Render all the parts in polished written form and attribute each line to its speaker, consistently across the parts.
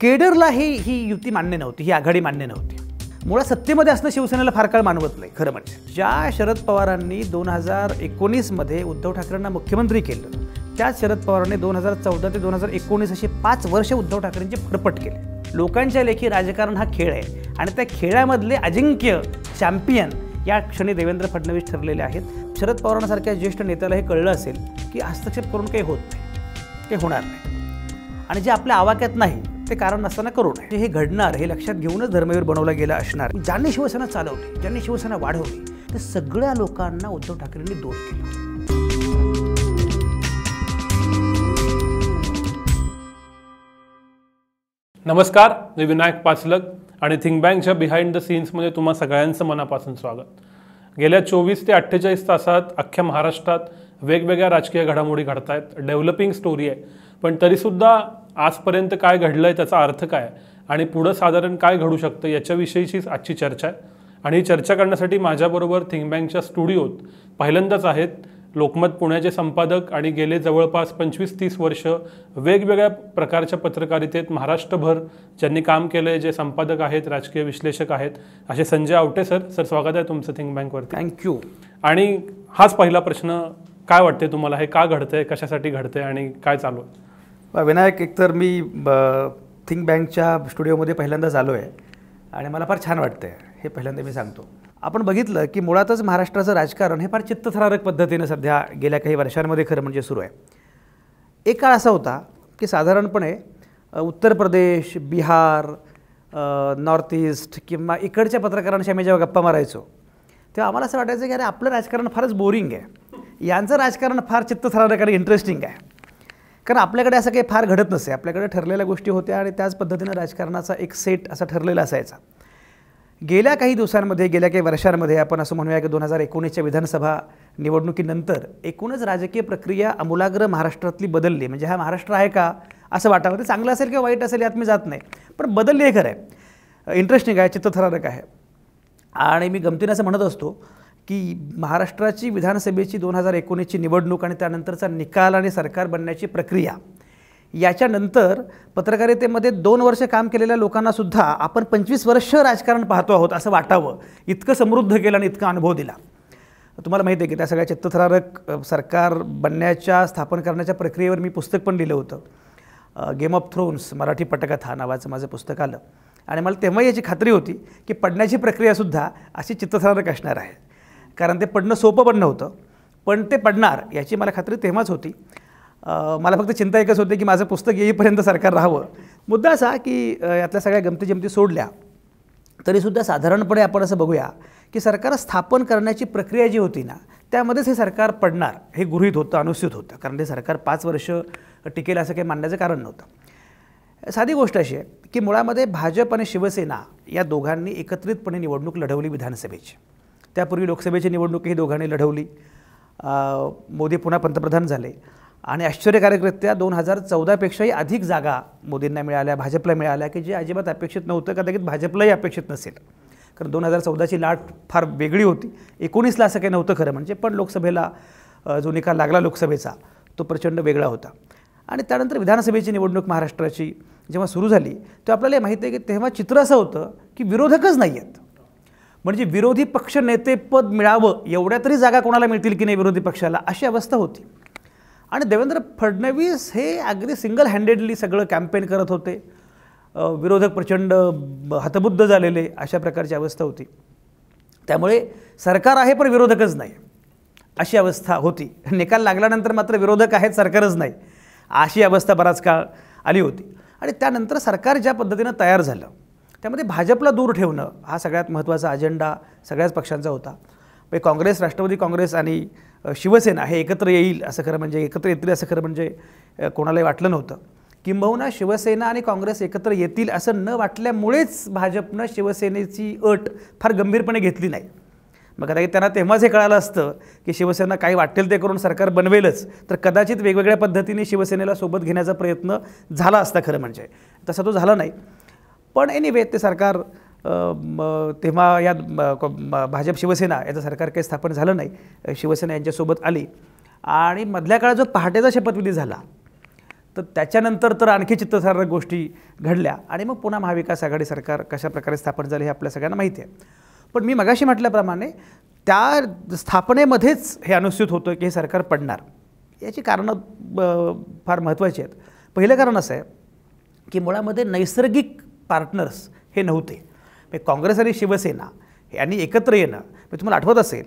Speaker 1: केडरला ही युती मान्य नव्हती, ही आघाडी मान्य नव्हती. मुळात सत्तेमध्ये असणं शिवसेनेला फार काळ मानवत नाही खरं म्हणजे. ज्या शरद पवारांनी 2019 मध्ये उद्धव ठाकरेंना मुख्यमंत्री केलं, त्याच शरद पवारांनी 2014 ते 2019 अशी 5 वर्ष उद्धव ठाकरेंची फडफड केली. लोकांच्या लेखी राजकारण हा खेळ आहे आणि त्या खेळामधले अजिंक्य चॅम्पियन या क्षणी देवेंद्र फडणवीस ठरलेले आहेत. शरद पवारांसारख्या ज्येष्ठ नेत्याला हे कळलं असेल की हस्तक्षेप करून काही होत नाही, ते होणार नाही आणि जे आपल्या आवाक्यात नाही ते कारण नसताना करू नये. हे घडणार हे लक्षात घेऊनच धर्मवीर बनवला गेला असणार. ज्यांनी शिवसेना चालवली, ज्यांनी शिवसेना वाढवली, त्या सगळ्या लोकांना उद्धव ठाकरेंनी दूर केलं.
Speaker 2: नमस्कार, मी विनायक पाचलक आणि थिंक बँकच्या बिहाइंड द सीन्समध्ये तुम्हा सगळ्यांचं मनापासून स्वागत. गेल्या 24 ते 48 तासात अख्ख्या महाराष्ट्रात वेगवेगळ्या राजकीय घडामोडी घडत आहेत. डेव्हलपिंग स्टोरी आहे, पण तरीसुद्धा आजपर्यंत काय घडलं आहे, त्याचा अर्थ काय आणि पुढं साधारण काय घडू शकतं याच्याविषयीचीच आजची चर्चा आहे. आणि ही चर्चा करण्यासाठी माझ्याबरोबर थिंक बँकच्या स्टुडिओत पहिल्यांदाच आहेत लोकमत पुण्याचे संपादक आणि गेले जवळपास 25-30 वर्ष वेगवेगळ्या प्रकारच्या पत्रकारितेत महाराष्ट्रभर ज्यांनी काम केलं आहे, जे संपादक आहेत, राजकीय विश्लेषक आहेत, असे संजय आवटे सर. सर, स्वागत आहे तुमचं थिंक बँकवरती.
Speaker 1: थँक्यू.
Speaker 2: आणि हाच पहिला प्रश्न, काय वाटते तुम्हाला, हे का घडतंय, कशासाठी घडतंय आणि काय चालू आहे?
Speaker 1: विनायक, एकतर मी थिंक बँकच्या स्टुडिओमध्ये पहिल्यांदाच आलो आहे आणि मला फार छान वाटतं आहे, हे पहिल्यांदा मी सांगतो. आपण बघितलं की मुळातच महाराष्ट्राचं राजकारण हे फार चित्तथरारक पद्धतीनं सध्या गेल्या काही वर्षांमध्ये खरं म्हणजे सुरू आहे. एक काळ असा होता की साधारणपणे उत्तर प्रदेश, बिहार, नॉर्थ ईस्ट किंवा इकडच्या पत्रकारांशी आम्ही जेव्हा गप्पा मारायचो तेव्हा आम्हाला असं वाटायचं की अरे आपलं राजकारण फारच बोरिंग आहे, यांचं राजकारण फार चित्तथरारक आणि इंटरेस्टिंग आहे. कारण आपल्याकडे असं काही फार घडत नसे, आपल्याकडे ठरलेल्या गोष्टी होत्या आणि त्याच पद्धतीनं राजकारणाचा एक सेट असा ठरलेला असायचा. गेल्या काही दिवसांमध्ये, गेल्या काही वर्षांमध्ये आपण असं म्हणूया की 2019च्या विधानसभा निवडणुकीनंतर एकूणच राजकीय प्रक्रिया आमूलाग्र महाराष्ट्रातली बदलली. म्हणजे हा महाराष्ट्र आहे का असं वाटावं. ते चांगलं असेल किंवा वाईट असेल यात मी जात नाही, पण बदलली हे खरं आहे, इंटरेस्टिंग आहे, चित्तथरारक आहे. आणि मी गमतीनं असं म्हणत असतो की महाराष्ट्राची विधानसभेची 2019ची निवडणूक आणि त्यानंतरचा निकाल आणि सरकार बनण्याची प्रक्रिया याच्यानंतर पत्रकारितेमध्ये 2 वर्ष काम केलेल्या लोकांनासुद्धा आपण 25 वर्ष राजकारण पाहतो आहोत असं वाटावं, इतकं समृद्ध केलं आणि इतका अनुभव दिला. तुम्हाला माहिती आहे की त्या सगळ्या चित्तथरारक सरकार बनण्याच्या, स्थापन करण्याच्या प्रक्रियेवर मी पुस्तक पण लिहिलं होतं. गेम ऑफ थ्रोन्स मराठी पटकथा नावाचं माझं पुस्तक आलं आणि मला तेव्हा याची खात्री होती की पडण्याची प्रक्रियासुद्धा अशी चित्तथरारक असणार आहे. कारण ते पडणं सोपं पण नव्हतं, पण ते पडणार याची मला खात्री तेव्हाच होती. मला फक्त चिंता एकच होती की माझं पुस्तक येईपर्यंत सरकार राहावं. मुद्दा असा की यातल्या सगळ्या गमती सोडल्या तरीसुद्धा साधारणपणे आपण असं बघूया की सरकार स्थापन करण्याची प्रक्रिया जी होती ना, त्यामध्येच हे सरकार पडणार हे गृहीत होतं, अनुस्यूत होतं. कारण ते सरकार 5 वर्ष टिकेल असं काही मानण्याचं कारण नव्हतं. साधी गोष्ट अशी आहे की मुळामध्ये भाजप आणि शिवसेना या दोघांनी एकत्रितपणे निवडणूक लढवली विधानसभेची. त्यापूर्वी लोकसभेची निवडणूकही दोघांनी लढवली. मोदी पुन्हा पंतप्रधान झाले आणि आश्चर्यकारकरित्या 2014पेक्षाही अधिक जागा मोदींना मिळाल्या, भाजपला मिळाल्या, की जे अजिबात अपेक्षित नव्हतं, कदाचित भाजपलाही अपेक्षित नसेल. कारण 2014ची लाट फार वेगळी होती. 19ला असं काही नव्हतं खरं म्हणजे, पण लोकसभेला जो निकाल लागला लोकसभेचा तो प्रचंड वेगळा होता. आणि त्यानंतर विधानसभेची निवडणूक महाराष्ट्राची जेव्हा सुरू झाली तेव्हा आपल्याला माहिती आहे की तेव्हा चित्र असं होतं की विरोधकच नाही आहेत. म्हणजे विरोधी पक्ष नेतेपद मिळावं एवढ्या तरी जागा कोणाला मिळतील की नाही विरोधी पक्षाला, अशी अवस्था होती. आणि देवेंद्र फडणवीस हे अगदी सिंगल हँडेडली सगळं कॅम्पेन करत होते. विरोधक प्रचंड हतबुद्ध झालेले, अशा प्रकारची अवस्था होती. त्यामुळे सरकार आहे पण विरोधकच नाही अशी अवस्था होती. निकाल लागल्यानंतर मात्र विरोधक आहेत, सरकारच नाही, अशी अवस्था बराच काळ आली होती. आणि त्यानंतर सरकार ज्या पद्धतीनं तयार झालं त्यामध्ये भाजपला दूर ठेवणं हा सगळ्यात महत्त्वाचा अजेंडा सगळ्याच पक्षांचा होता. काँग्रेस, राष्ट्रवादी काँग्रेस आणि शिवसेना हे एकत्र येईल असं खरं म्हणजे, एकत्र येतील असं खरं म्हणजे कोणालाही वाटलं नव्हतं. किंबहुना शिवसेना आणि काँग्रेस एकत्र येतील असं न वाटल्यामुळेच भाजपनं शिवसेनेची अट फार गंभीरपणे घेतली नाही. मग कदाचित त्यांना तेव्हाच हे कळालं असतं की शिवसेना काही वाटेल ते करून सरकार बनवेलच, तर कदाचित वेगवेगळ्या पद्धतीने शिवसेनेला सोबत घेण्याचा प्रयत्न झाला असता खरं म्हणजे. तसा तो झाला नाही. पण एनिवे ते सरकार तेव्हा या भाजप शिवसेना याचं सरकार काही स्थापन झालं नाही. शिवसेना यांच्यासोबत आली आणि मधल्या काळात जो पहाटेचा शपथविधी झाला तर त्याच्यानंतर तर आणखी चित्तथरारक गोष्टी घडल्या आणि मग पुन्हा महाविकास आघाडी सरकार कशा प्रकारे स्थापन झाले हे आपल्या सगळ्यांना माहिती आहे. पण मी मगाशी म्हटल्याप्रमाणे त्या स्थापनेमध्येच हे अनुस्यूत होतं की हे सरकार पडणार. याची कारणं फार महत्त्वाची आहेत. पहिलं कारण असं आहे की मुळामध्ये नैसर्गिक पार्टनर्स हे नव्हते. म्हणजे काँग्रेस आणि शिवसेना यांनी एकत्र येणं, म्हणजे तुम्हाला आठवत असेल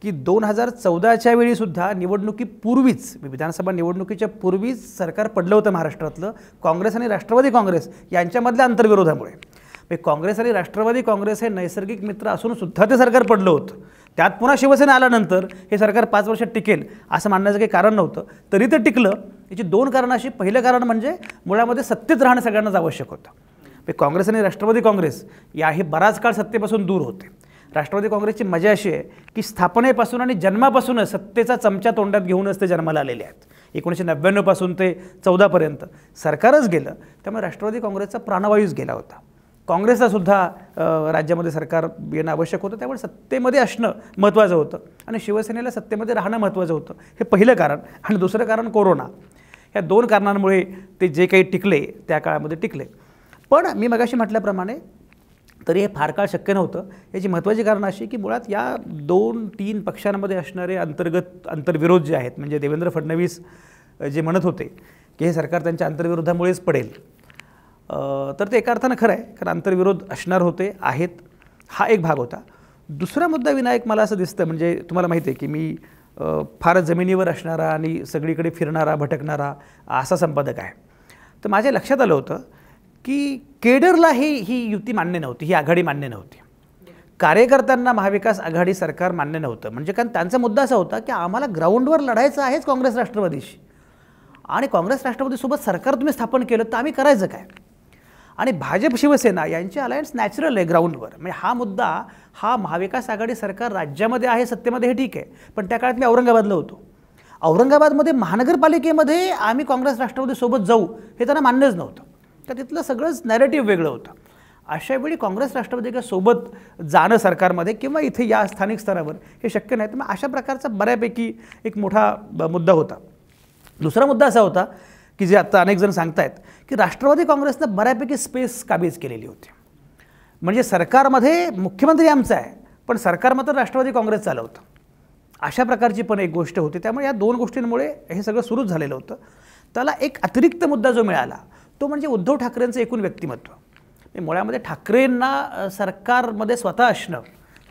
Speaker 1: की 2014च्या वेळीसुद्धा निवडणुकीपूर्वीच, विधानसभा निवडणुकीच्या पूर्वीच सरकार पडलं होतं महाराष्ट्रातलं काँग्रेस आणि राष्ट्रवादी काँग्रेस यांच्यामधल्या अंतर्विरोधामुळे. म्हणजे काँग्रेस आणि राष्ट्रवादी काँग्रेस हे नैसर्गिक मित्र असूनसुद्धा ते सरकार पडलं होतं. त्यात पुन्हा शिवसेना आल्यानंतर हे सरकार 5 वर्षात टिकेल असं मानण्याचं काही कारण नव्हतं. तरी ते टिकलं. याची 2 कारणं अशी. पहिलं कारण म्हणजे मुळामध्ये सत्तेत राहणं सगळ्यांनाच आवश्यक होतं. म्हणजे काँग्रेस आणि राष्ट्रवादी काँग्रेस हे बराच काळ सत्तेपासून दूर होते. राष्ट्रवादी काँग्रेसची मजा अशी आहे की स्थापनेपासून आणि जन्मापासूनच सत्तेचा चमचा तोंडात घेऊनच ते जन्माला आलेले आहेत. 1999 पासून ते 14पर्यंत सरकारच गेलं. त्यामुळे राष्ट्रवादी काँग्रेसचा प्राणवायूच गेला होता. काँग्रेसला सुद्धा राज्यामध्ये सरकार येणं आवश्यक होतं. त्यामुळे सत्तेमध्ये असणं महत्त्वाचं होतं आणि शिवसेनेला सत्तेमध्ये राहणं महत्त्वाचं होतं. हे पहिलं कारण. आणि दुसरं कारण कोरोना. ह्या 2 कारणांमुळे ते जे काही टिकले त्या काळामध्ये टिकले. पण मी मगाशी म्हटल्याप्रमाणे तरी हे फार काळ शक्य नव्हतं. याची महत्त्वाची कारणं अशी की मुळात या 2-3 पक्षांमध्ये असणारे अंतर्विरोध जे आहेत, म्हणजे देवेंद्र फडणवीस जे म्हणत होते की हे सरकार त्यांच्या अंतर्विरोधामुळेच पडेल, तर ते एका अर्थानं खरं आहे. कारण अंतर्विरोध असणार होते, आहेत. हा एक भाग होता. दुसरा मुद्दा विनायक मला असं दिसतं, म्हणजे तुम्हाला माहिती आहे की मी फार जमिनीवर असणारा आणि सगळीकडे फिरणारा भटकणारा असा संपादक आहे. तर माझ्या लक्षात आलं होतं की केडरला ही युती मान्य नव्हती, ही आघाडी मान्य नव्हती. कार्यकर्त्यांना महाविकास आघाडी सरकार मान्य नव्हतं. म्हणजे कारण त्यांचा मुद्दा असा होता की आम्हाला ग्राउंडवर लढायचं आहेच काँग्रेस राष्ट्रवादीशी, आणि काँग्रेस राष्ट्रवादीसोबत सरकार तुम्ही स्थापन केलं तर आम्ही करायचं काय. आणि भाजप शिवसेना यांची अलायन्स नॅचरल आहे ग्राउंडवर. म्हणजे हा मुद्दा, हा महाविकास आघाडी सरकार राज्यामध्ये आहे, सत्तेमध्ये, हे ठीक आहे. पण त्या काळात मी औरंगाबादला होतो. औरंगाबादमध्ये महानगरपालिकेमध्ये आम्ही काँग्रेस राष्ट्रवादीसोबत जाऊ हे त्यांना मान्यच नव्हतं. तर तिथलं सगळंच नॅरेटिव्ह वेगळं होतं. अशा वेळी काँग्रेस राष्ट्रवादीसोबत जाणं सरकारमध्ये किंवा इथे या स्थानिक स्तरावर हे शक्य नाही. तर मग अशा प्रकारचा बऱ्यापैकी एक मोठा मुद्दा होता. दुसरा मुद्दा असा होता की जे आत्ता अनेक जण सांगतायत की राष्ट्रवादी काँग्रेसनं बऱ्यापैकी स्पेस काबीज केलेली होती. म्हणजे सरकारमध्ये मुख्यमंत्री आमचा आहे, पण सरकार मात्र राष्ट्रवादी काँग्रेस चालवतं. अशा प्रकारची पण एक गोष्ट होती. त्यामुळे या 2 गोष्टींमुळे हे सगळं सुरूच झालेलं होतं. त्याला एक अतिरिक्त मुद्दा जो मिळाला तो म्हणजे उद्धव ठाकरेंचं एकूण व्यक्तिमत्व. मुळामध्ये ठाकरेंना सरकारमध्ये स्वतः असणं,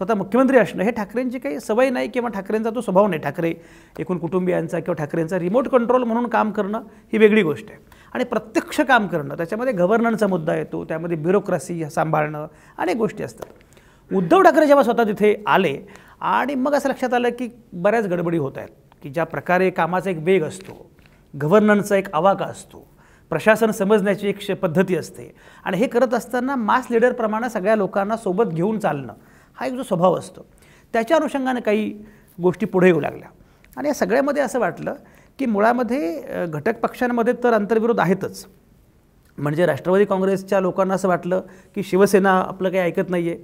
Speaker 1: स्वतः मुख्यमंत्री असणं हे ठाकरेंची काही सवय नाही किंवा ठाकरेंचा तो स्वभाव नाही. ठाकरे एकूण कुटुंबियांचा किंवा ठाकरेंचा रिमोट कंट्रोल म्हणून काम करणं ही वेगळी गोष्ट आहे. आणि प्रत्यक्ष काम करणं, त्याच्यामध्ये गव्हर्नन्सचा मुद्दा येतो, त्यामध्ये ब्युरोक्रेसी सांभाळणं, अनेक गोष्टी असतात. उद्धव ठाकरे जेव्हा स्वतः तिथे आले आणि मग असं लक्षात आलं की बऱ्याच गडबडी होत आहेत, की ज्या प्रकारे कामाचा एक वेग असतो, गव्हर्नन्सचा एक आवाका असतो, प्रशासन समजण्याची एक पद्धती असते, आणि हे करत असताना मास लीडरप्रमाणे सगळ्या लोकांना सोबत घेऊन चालणं हा एक जो स्वभाव असतो, त्याच्या अनुषंगाने काही गोष्टी पुढे येऊ लागल्या. आणि या सगळ्यामध्ये असं वाटलं की मुळामध्ये घटक पक्षांमध्ये तर अंतर्विरोध आहेतच. म्हणजे राष्ट्रवादी काँग्रेसच्या लोकांना असं वाटलं की शिवसेना आपलं काही ऐकत नाही आहे,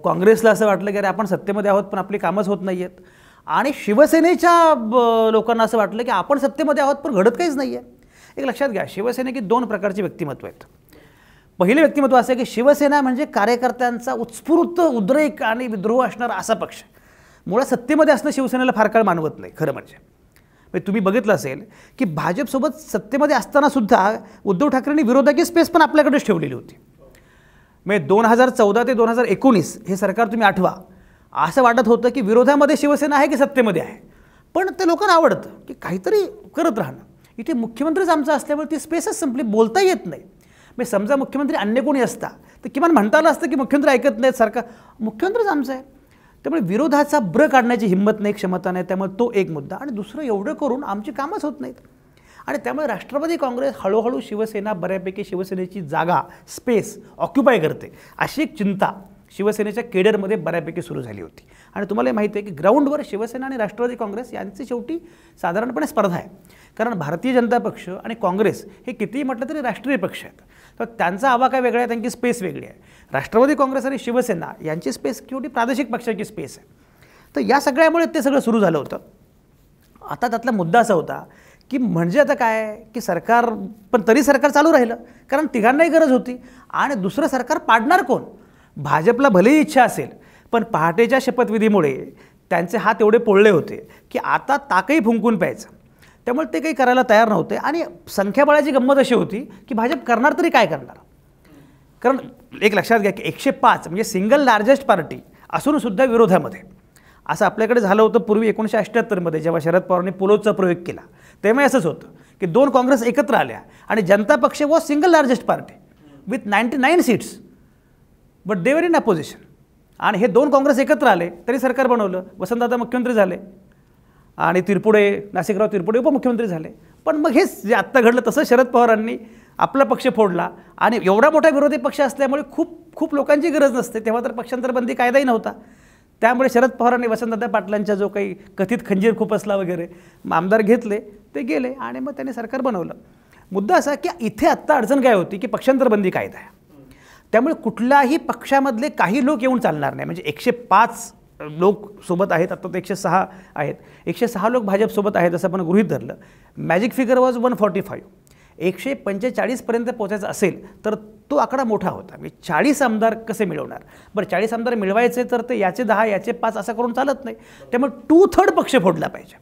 Speaker 1: काँग्रेसला असं वाटलं की अरे आपण सत्तेमध्ये आहोत पण आपली कामच होत नाही आहेत, आणि शिवसेनेच्या लोकांना असं वाटलं की आपण सत्तेमध्ये आहोत पण घडत काहीच नाही आहे. एक लक्षात घ्या, शिवसेनेची 2 प्रकारची व्यक्तिमत्व आहेत. पहिलं व्यक्तिमत्व असं की शिवसेना म्हणजे कार्यकर्त्यांचा उत्स्फूर्त उद्रेक आणि विद्रोह असणारा असा पक्ष. मुळात सत्तेमध्ये असणं शिवसेनेला फार काळ मानवत नाही खरं म्हणजे तुम्ही बघितलं असेल की भाजपसोबत सत्तेमध्ये असतानासुद्धा उद्धव ठाकरेंनी विरोधाची स्पेस पण आपल्याकडेच ठेवलेली होती. म्हणजे 2014 ते 2019 हे सरकार तुम्ही आठवा, असं वाटत होतं की विरोधामध्ये शिवसेना आहे की सत्तेमध्ये आहे, पण ते लोकांना आवडतं की काहीतरी करत राहणं. इथे मुख्यमंत्रीच आमचा असल्यामुळे ती स्पेसच संपली, बोलता येत नाही. म्हणजे समजा मुख्यमंत्री अन्य कोणी असता तर किमान म्हणता आलं असतं की मुख्यमंत्री ऐकत नाहीत, सरकार, मुख्यमंत्रीच आमचा आहे. त्यामुळे विरोधाचा ब्र काढण्याची हिंमत नाही, क्षमता नाही. त्यामुळे तो एक मुद्दा. आणि दुसरं, एवढं करून आमची कामच होत नाहीत. आणि त्यामुळे राष्ट्रवादी काँग्रेस हळूहळू शिवसेना बऱ्यापैकी शिवसेनेची जागा, स्पेस ऑक्युपाय करते, अशी एक चिंता शिवसेनेच्या केडरमध्ये बऱ्यापैकी सुरू झाली होती. आणि तुम्हाला माहिती आहे की ग्राउंडवर शिवसेना आणि राष्ट्रवादी काँग्रेस यांची शेवटी साधारणपणे स्पर्धा आहे. कारण भारतीय जनता पक्ष आणि काँग्रेस हे कितीही म्हटलं तरी राष्ट्रीय पक्ष आहेत, तर त्यांचा आवाका वेगळा आहे, त्यांची स्पेस वेगळी आहे. राष्ट्रवादी काँग्रेस आणि शिवसेना यांची स्पेस शेवटी प्रादेशिक पक्षाची स्पेस आहे. तर या सगळ्यामुळे ते सगळं सुरू झालं होतं. आता त्यातला मुद्दा असा होता की म्हणजे आता काय की सरकार पण तरी सरकार चालू राहिलं, कारण तिघांनाही गरज होती. आणि दुसरं सरकार पाडणार कोण? भाजपला भलेही इच्छा असेल, पण पहाटेच्या शपथविधीमुळे त्यांचे हात एवढे पोळले होते की आता ताकही फुंकून प्यायचं. त्यामुळे ते काही करायला तयार नव्हते. आणि संख्याबळाची गंमत अशी होती की भाजप करणार तरी काय करणार. कारण एक लक्षात घ्या की 105 म्हणजे सिंगल लार्जेस्ट पार्टी असूनसुद्धा विरोधामध्ये. असं आपल्याकडे झालं होतं पूर्वी 1978मध्ये जेव्हा शरद पवारांनी पोलोचा प्रयोग केला, तेव्हा असंच होतं की 2 काँग्रेस एकत्र आल्या आणि जनता पक्ष was single largest party with 99 seats, but they वर इन अपोजिशन. आणि हे 2 काँग्रेस एकत्र आले तरी सरकार बनवलं. वसंतदादा मुख्यमंत्री झाले आणि नाशिकराव तिरपुडे उपमुख्यमंत्री झाले. पण मग हेच जे आत्ता घडलं तसं शरद पवारांनी आपला पक्ष फोडला. आणि एवढा मोठा विरोधी पक्ष असल्यामुळे खूप लोकांची गरज नसते. तेव्हा तर पक्षांतरबंदी कायदाही नव्हता. त्यामुळे शरद पवारांनी वसंतदादा पाटलांच्या जो काही कथित खंजीर खुपसला वगैरे आमदार घेतले, ते गेले आणि मग त्यांनी सरकार बनवलं. मुद्दा असा की इथे आत्ता अडचण काय होती की पक्षांतरबंदी कायदा आहे. त्यामुळे कुठल्याही पक्षामधले काही लोक येऊन चालणार नाही. म्हणजे 105 लोक सोबत आहेत, आता तर 106 आहेत. 106 लोक भाजपसोबत आहेत असं आपण गृहीत धरलं. Magic figure was 145. 145पर्यंत पोचायचं असेल तर तो आकडा मोठा होता. म्हणजे 40 आमदार कसे मिळवणार? बरं, 40 आमदार मिळवायचे तर ते याचे 10 याचे 5 असं करून चालत नाही. त्यामुळे 2/3 पक्ष फोडला पाहिजे.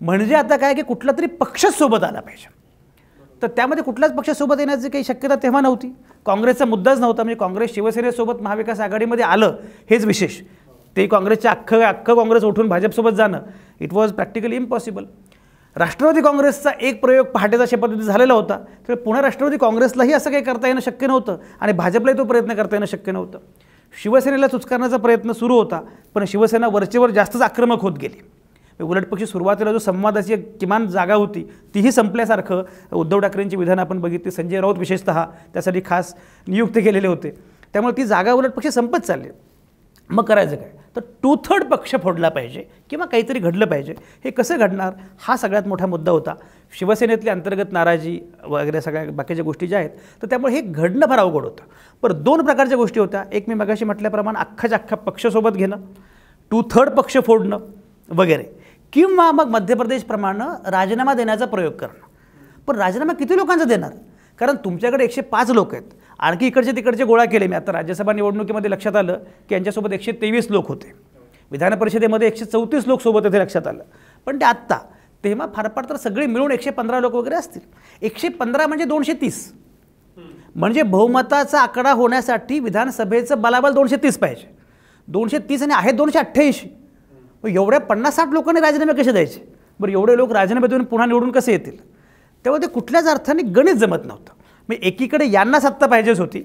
Speaker 1: म्हणजे आता काय की कुठला तरी पक्षच सोबत आला पाहिजे. तर त्यामध्ये कुठल्याच पक्षासोबत येण्याची काही शक्यता तेव्हा नव्हती. काँग्रेसचा मुद्दाच नव्हता. म्हणजे काँग्रेस शिवसेनेसोबत महाविकास आघाडीमध्ये आलं हेच विशेष. ते काँग्रेसच्या अख्खं काँग्रेस उठून भाजपसोबत जाणं इट वॉज प्रॅक्टिकली इम्पॉसिबल. राष्ट्रवादी काँग्रेसचा एक प्रयोग पहाटेचा शपथविधी झालेला होता, तर पुन्हा राष्ट्रवादी काँग्रेसलाही असं काही करता येणं शक्य नव्हतं आणि भाजपलाही तो प्रयत्न करता येणं शक्य नव्हतं. शिवसेनेला चुचकारण्याचा प्रयत्न सुरू होता, पण शिवसेना वरचेवर जास्तच आक्रमक होत गेली. उलटपक्षी सुरुवातीला जो संवादाची किमान जागा होती तीही संपल्यासारखं उद्धव ठाकरेंची विधानं आपण बघितली. संजय राऊत विशेषतः त्यासाठी खास नियुक्त केलेले होते. त्यामुळे ती जागा उलटपक्षी संपत चालली. मग करायचं काय? तर 2/3 पक्ष फोडला पाहिजे किंवा काहीतरी घडलं पाहिजे. हे कसं घडणार हा सगळ्यात मोठा मुद्दा होता. शिवसेनेतली अंतर्गत नाराजी वगैरे सगळ्या बाकीच्या गोष्टी ज्या आहेत, तर त्यामुळे हे घडणं फार अवघड होतं. पण 2 प्रकारच्या गोष्टी होत्या. एक मी मगाशी म्हटल्याप्रमाणे अख्खाच्या अख्खा पक्षसोबत घेणं, 2/3 पक्ष फोडणं वगैरे, किंवा मग मध्य प्रदेशप्रमाणे राजीनामा देण्याचा प्रयोग करणं. पण राजीनामा किती लोकांचा देणार? कारण तुमच्याकडे 105 लोक आहेत. आणखी इकडचे तिकडचे गोळा केले. मी आता राज्यसभा निवडणुकीमध्ये लक्षात आलं की यांच्यासोबत 123 लोक होते. विधान परिषदेमध्ये 134 लोक सोबत होते लक्षात आलं. पण ते आत्ता तेव्हा फार फार तर सगळे मिळून 115 लोक वगैरे असतील. 115 म्हणजे 230. म्हणजे बहुमताचा आकडा होण्यासाठी विधानसभेचं बलाबल 230 पाहिजे. 230 आणि आहेत 288. एवढ्या 50-60 लोकांनी राजीनामे कसे द्यायचे? बरं, एवढे लोक राजीनामे देऊन पुन्हा निवडून कसे येतील? तेव्हा ते कुठल्याच अर्थाने गणित जमत नव्हतं. मग एकीकडे यांना सत्ता पाहिजेच होती,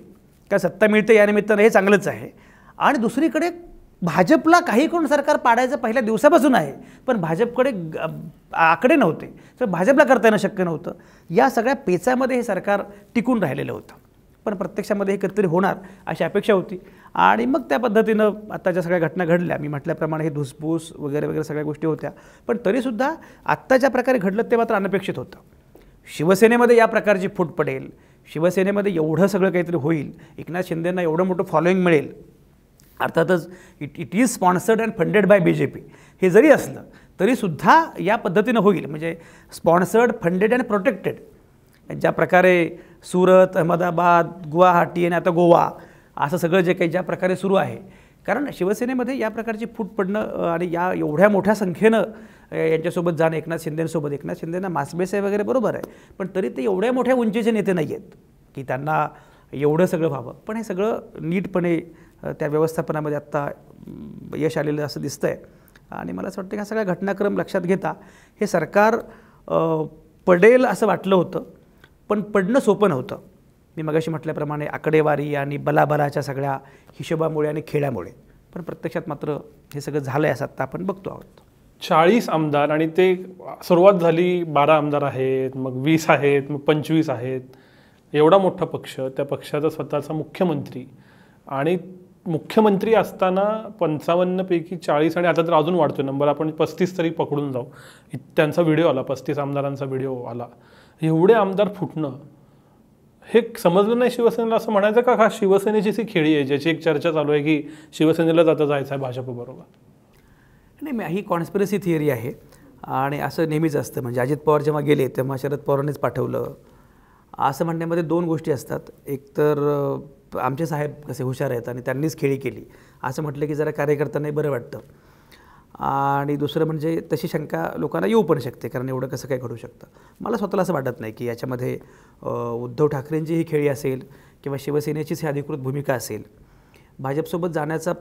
Speaker 1: का सत्ता मिळते या निमित्तानं हे चांगलंच आहे. आणि दुसरीकडे भाजपला काही करून सरकार पाडायचं पहिल्या दिवसापासून आहे, पण भाजपकडे आकडे नव्हते, तर भाजपला करता येणं शक्य नव्हतं. या सगळ्या पेचामध्ये हे सरकार टिकून राहिलेलं होतं. पण प्रत्यक्षामध्ये हे कधीतरी होणार अशी अपेक्षा होती. आणि मग त्या पद्धतीनं आत्ताच्या सगळ्या घटना घडल्या. मी म्हटल्याप्रमाणे हे धुसफूस वगैरे वगैरे सगळ्या गोष्टी होत्या. पण तरीसुद्धा आत्ताच्या प्रकारे घडलं ते मात्र अनपेक्षित होतं. शिवसेनेमध्ये या प्रकारची फूट पडेल, शिवसेनेमध्ये एवढं सगळं काहीतरी होईल, एकनाथ शिंदेंना एवढं मोठं फॉलोईंग मिळेल. अर्थातच it is sponsored and funded by BJP हे जरी असलं तरीसुद्धा या पद्धतीनं होईल. म्हणजे स्पॉन्सर्ड, फंडेड अँड प्रोटेक्टेड. ज्या प्रकारे सुरत, अहमदाबाद, गुवाहाटी आणि आता गोवा असं सगळं जे काही ज्या प्रकारे सुरू आहे, कारण शिवसेनेमध्ये या प्रकारची फूट पडणं आणि या एवढ्या मोठ्या संख्येनं यांच्यासोबत जाणं एकनाथ शिंदेंना मासबेस वगैरे बरोबर आहे, पण तरी ते एवढ्या मोठ्या उंचीचे नेते नाही आहेत की त्यांना एवढं सगळं व्हावं. पण हे सगळं नीटपणे त्या व्यवस्थापनामध्ये आत्ता यश आलेलं असं दिसतं आहे. आणि मला असं वाटतं की हा सगळा घटनाक्रम लक्षात घेता हे सरकार पडेल असं वाटलं होतं, पण पडणं सोपं नव्हतं. मी मगाशी म्हटल्याप्रमाणे आकडेवारी आणि बलाबलाच्या सगळ्या हिशोबामुळे आणि खेळामुळे. पण प्रत्यक्षात मात्र हे सगळं झालं आहे असं आत्ता आपण बघतो आहोत.
Speaker 2: 40 आमदार आणि ते सुरुवात झाली 12 आमदार आहेत, मग 20 आहेत, मग 25 आहेत. एवढा मोठा पक्ष, त्या पक्षाचा स्वतःचा मुख्यमंत्री, आणि मुख्यमंत्री असताना 55 पैकी 40 आणि आता तर अजून वाढतो नंबर, आपण 35 तरी पकडून जाऊ. त्यांचा व्हिडिओ आला, 35 आमदारांचा व्हिडिओ आला. एवढे आमदार फुटणं हे समजलं नाही शिवसेनेला असं म्हणायचं का? शिवसेनेची ती खेळी आहे ज्याची एक चर्चा चालू आहे की शिवसेनेला आता जायचं आहे भाजपबरोबर.
Speaker 1: नाही, ही कॉन्स्पिरसी थिअरी आहे. आणि असं नेहमीच असतं, म्हणजे अजित पवार जेव्हा गेले तेव्हा शरद पवारांनीच पाठवलं असं म्हणण्यामध्ये दोन गोष्टी असतात. एक तर आमचे साहेब कसे हुशार आहेत आणि त्यांनीच खेळी केली असं म्हटलं की जरा कार्यकर्त्यांनाही बरं वाटतं. आणि दुसरं म्हणजे तशी शंका लोकांना येऊ पण शकते, कारण एवढं कसं काय घडू शकतं. मला स्वतःला असं वाटत नाही की याच्यामध्ये उद्धव ठाकरेंची ही खेळी असेल किंवा शिवसेनेचीच ही अधिकृत भूमिका असेल. भाजपसोबत जाण्याचा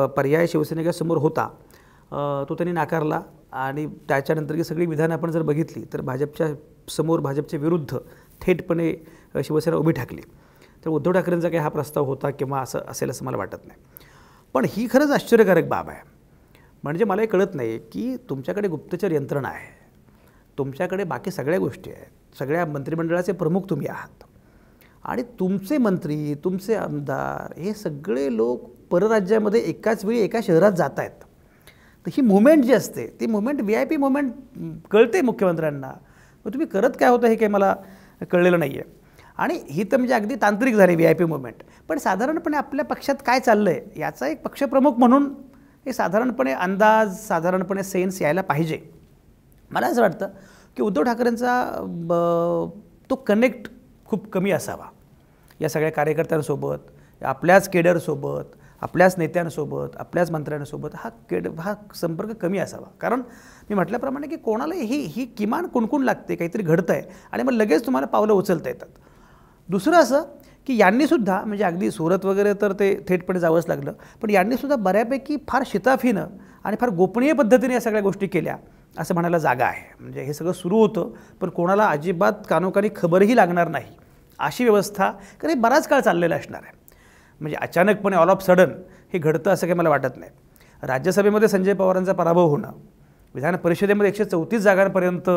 Speaker 1: पर्याय शिवसेनेच्यासमोर होता, तो त्यांनी नाकारला आणि त्याच्यानंतरची सगळी विधानं आपण जर बघितली तर भाजपच्या समोर भाजपच्या विरुद्ध थेटपणे शिवसेना उभी ठाकली. तर उद्धव ठाकरेंचा काही हा प्रस्ताव होता किंवा असं असेल असं मला वाटत नाही. पण ही खरंच आश्चर्यकारक बाब आहे. म्हणजे मला हे कळत नाही की तुमच्याकडे गुप्तचर यंत्रणा आहे, तुमच्याकडे बाकी सगळ्या गोष्टी आहेत, सगळ्या मंत्रिमंडळाचे प्रमुख तुम्ही आहात आणि तुमचे मंत्री, तुमचे आमदार हे सगळे लोक परराज्यामध्ये एकाच वेळी एका शहरात जात आहेत. तर ही मुवमेंट जी असते ती मुवमेंट VIP मुवमेंट कळते मुख्यमंत्र्यांना, मग तुम्ही करत काय होतं हे काही मला कळलेलं नाही आहे. आणि ही तर म्हणजे अगदी तांत्रिक झाली VIP मुवमेंट. पण साधारणपणे आपल्या पक्षात काय चाललं आहे याचा एक पक्षप्रमुख म्हणून हे साधारणपणे अंदाज, साधारणपणे सेन्स यायला पाहिजे. मला असं वाटतं की उद्धव ठाकरेंचा तो कनेक्ट खूप कमी असावा या सगळ्या कार्यकर्त्यांसोबत, आपल्याच केडरसोबत, आपल्याच नेत्यांसोबत, आपल्याच मंत्र्यांसोबत हा संपर्क कमी असावा. कारण मी म्हटल्याप्रमाणे की कोणाला ही किमान कुणकुण लागते, काहीतरी घडतं आहे आणि मग लगेच तुम्हाला पावलं उचलता येतात. दुसरं असं की यांनीसुद्धा म्हणजे अगदी सुरत वगैरे तर ते थेटपणे जावंच लागलं, पण यांनीसुद्धा बऱ्यापैकी फार शिताफीनं आणि फार गोपनीय पद्धतीने या सगळ्या गोष्टी केल्या असं म्हणायला जागा आहे. म्हणजे हे सगळं सुरू होतं पण कोणाला अजिबात कानोकानी खबरही लागणार नाही अशी व्यवस्था, कारण हे बराच काळ चाललेलं असणार आहे. म्हणजे अचानकपणे ऑल ऑफ सडन हे घडतं असं काही मला वाटत नाही. राज्यसभेमध्ये संजय पवारांचा पराभव होणं, विधान परिषदेमध्ये 134 जागांपर्यंत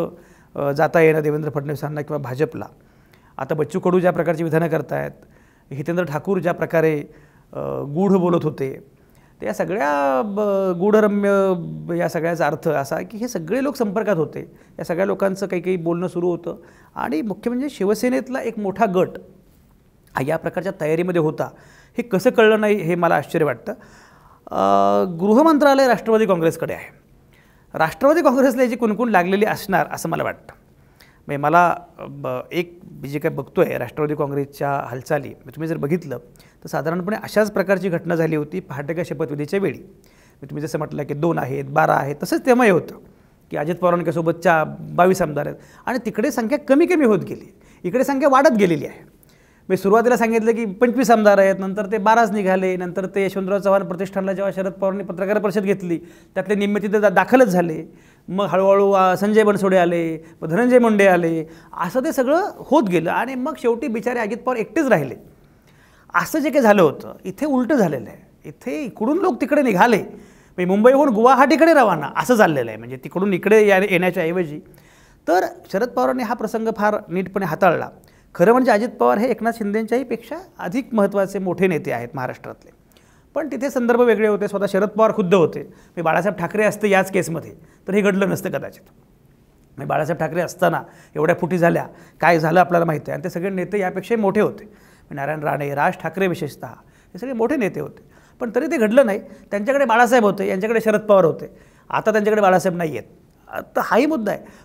Speaker 1: जाता येणं देवेंद्र फडणवीसांना किंवा भाजपला, आता बच्चू कडू ज्या प्रकारची विधानं करतायत, हितेंद्र ठाकूर ज्या प्रकारे गूढ बोलत होते, तर या सगळ्या गूढरम्य या सगळ्याचा अर्थ असा की हे सगळे लोक संपर्कात होते, या सगळ्या लोकांचं काही काही बोलणं सुरू होतं आणि मुख्य म्हणजे शिवसेनेतला एक मोठा गट या प्रकारच्या तयारीमध्ये होता. हे कसं कळलं नाही हे मला आश्चर्य वाटतं. गृहमंत्रालय राष्ट्रवादी काँग्रेसकडे आहे. राष्ट्रवादी काँग्रेसला याची कुणकुण लागलेली असणार असं मला वाटतं. म्हणजे मला एक जे काय बघतो आहे राष्ट्रवादी काँग्रेसच्या हालचाली तुम्ही जर बघितलं तर साधारणपणे अशाच प्रकारची घटना झाली होती पहाटेच्या शपथविधीच्या वेळी. तुम्ही जसं म्हटलं की 2 आहेत, 12 आहेत, तसंच तेव्हाही होतं की अजित पवारांच्यासोबतच्या 22 आमदार आहेत आणि तिकडे संख्या कमी कमी होत गेली, इकडे संख्या वाढत गेलेली आहे. मी सुरुवातीला सांगितलं की 25 आमदार आहेत, नंतर ते 12च निघाले, नंतर ते यशवंतराव चव्हाण प्रतिष्ठानला जेव्हा शरद पवारांनी पत्रकार परिषद घेतली त्यातले निम्मे तिथे दाखलच झाले. मग हळूहळू संजय बनसोडे आले, मग धनंजय मुंडे आले, असं ते सगळं होत गेलं आणि मग शेवटी बिचारे अजित पवार एकटेच राहिले. असं जे काही झालं होतं इथे उलटं झालेलं आहे. इथे इकडून लोक तिकडे निघाले, म्हणजे मुंबईहून गुवाहाटीकडे रवाना असं चाललेलं आहे. म्हणजे तिकडून इकडे येण्याच्या ऐवजी. तर शरद पवारांनी हा प्रसंग फार नीटपणे हाताळला. खरं म्हणजे अजित पवार हे एकनाथ शिंदेंच्याही पेक्षा अधिक महत्त्वाचे मोठे नेते आहेत महाराष्ट्रातले, पण तिथे संदर्भ वेगळे होते. स्वतः शरद पवार खुद्द होते. मी बाळासाहेब ठाकरे असते याच केसमध्ये तर हे घडलं नसतं कदाचित. मी बाळासाहेब ठाकरे असताना एवढ्या फुटी झाल्या, काय झालं आपल्याला माहिती आहे. आणि ते सगळे नेते यापेक्षाही मोठे होते. नारायण राणे, राज ठाकरे विशेषतः हे सगळे मोठे नेते होते, पण तरी ते घडलं नाही. त्यांच्याकडे बाळासाहेब होते, यांच्याकडे शरद पवार होते, आता त्यांच्याकडे बाळासाहेब नाही आहेत. तर हाही मुद्दा आहे.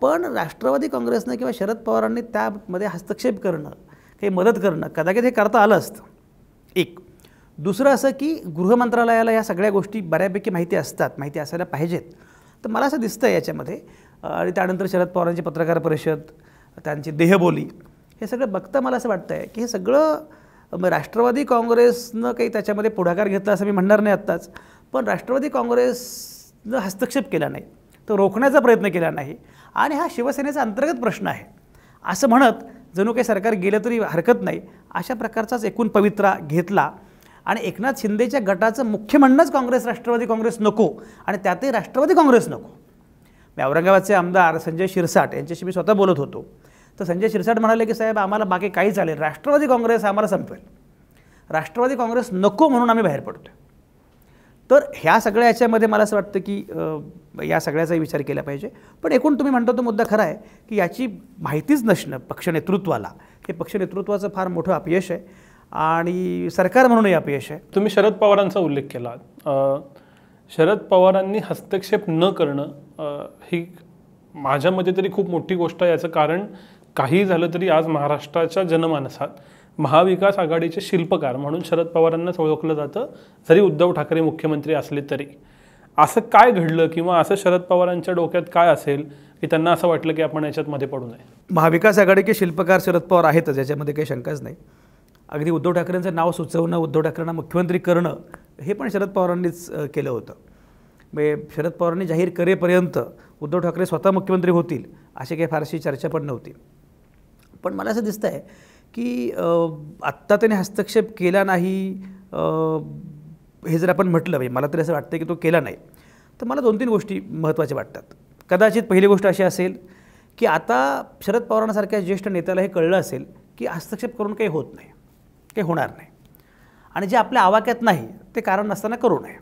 Speaker 1: पण राष्ट्रवादी काँग्रेसनं किंवा शरद पवारांनी त्यामध्ये हस्तक्षेप करणं, काही मदत करणं कदाचित हे करता आलं असतं. एक. दुसरं असं की गृहमंत्रालयाला या सगळ्या गोष्टी बऱ्यापैकी माहिती असतात, माहिती असायला पाहिजेत. तर मला असं दिसतं याच्यामध्ये. आणि त्यानंतर शरद पवारांची पत्रकार परिषद, त्यांची देहबोली, हे सगळं बघता मला असं वाटतं आहे की हे सगळं राष्ट्रवादी काँग्रेसनं काही त्याच्यामध्ये पुढाकार घेतला असं मी म्हणणार नाही आत्ताच, पण राष्ट्रवादी काँग्रेसनं हस्तक्षेप केला नाही, तो रोखण्याचा प्रयत्न केला नाही आणि हा शिवसेनेचा अंतर्गत प्रश्न आहे असं म्हणत जणू काही सरकार गेलं तरी हरकत नाही अशा प्रकारचाच एकूण पवित्रा घेतला. आणि एकनाथ शिंदेच्या गटाचं मुख्य म्हणणंच काँग्रेस राष्ट्रवादी काँग्रेस नको आणि त्यातही राष्ट्रवादी काँग्रेस नको. मी औरंगाबादचे आमदार संजय शिरसाट यांच्याशी मी स्वतः बोलत होतो. तर संजय शिरसाट म्हणाले की साहेब आम्हाला बाकी काही चालेल, राष्ट्रवादी काँग्रेस आम्हाला संपवेल, राष्ट्रवादी काँग्रेस नको म्हणून आम्ही बाहेर पडतो. तर ह्या सगळ्या याच्यामध्ये मला असं वाटतं की या सगळ्याचाही विचार केला पाहिजे. पण एकूण तुम्ही म्हणतो तो मुद्दा खरा आहे की याची माहितीच नसणं पक्ष नेतृत्वाला, हे पक्ष नेतृत्वाचं फार मोठं अपयश आहे आणि सरकार म्हणूनही अपयश आहे.
Speaker 2: तुम्ही शरद पवारांचा उल्लेख केला. शरद पवारांनी हस्तक्षेप न करणं ही माझ्या मते तरी खूप मोठी गोष्ट आहे. याचं कारण काही झालं तरी आज महाराष्ट्राच्या जनमानसात महाविकास आघाडीचे शिल्पकार म्हणून शरद पवारांनाच ओळखलं जातं, जरी उद्धव ठाकरे मुख्यमंत्री असले तरी. असं काय घडलं किंवा असं शरद पवारांच्या डोक्यात काय असेल की त्यांना असं वाटलं की आपण याच्यात मध्ये पडू नये?
Speaker 1: महाविकास आघाडीचे शिल्पकार शरद पवार आहेतच, याच्यामध्ये काही शंकाच नाही. अगदी उद्धव ठाकरेंचं नाव सुचवणं, उद्धव ठाकरेंना मुख्यमंत्री करणं हे पण शरद पवारांनीच केलं होतं. म्हणजे शरद पवारांनी जाहीर करेपर्यंत उद्धव ठाकरे स्वतः मुख्यमंत्री होतील अशी काही फारशी चर्चा पण नव्हती. पण मला असं दिसतं आहे की आत्ता त्याने हस्तक्षेप केला नाही हे जर आपण म्हटलं, म्हणजे मला तरी असं वाटतं की तो केला नाही, तर मला 2-3 गोष्टी महत्त्वाच्या वाटतात. कदाचित पहिली गोष्ट अशी असेल की आता शरद पवारांसारख्या ज्येष्ठ नेत्याला हे कळलं असेल की हस्तक्षेप करून काही होत नाही, काही होणार नाही, आणि जे आपल्या आवाक्यात नाही ते कारण नसताना करू नये.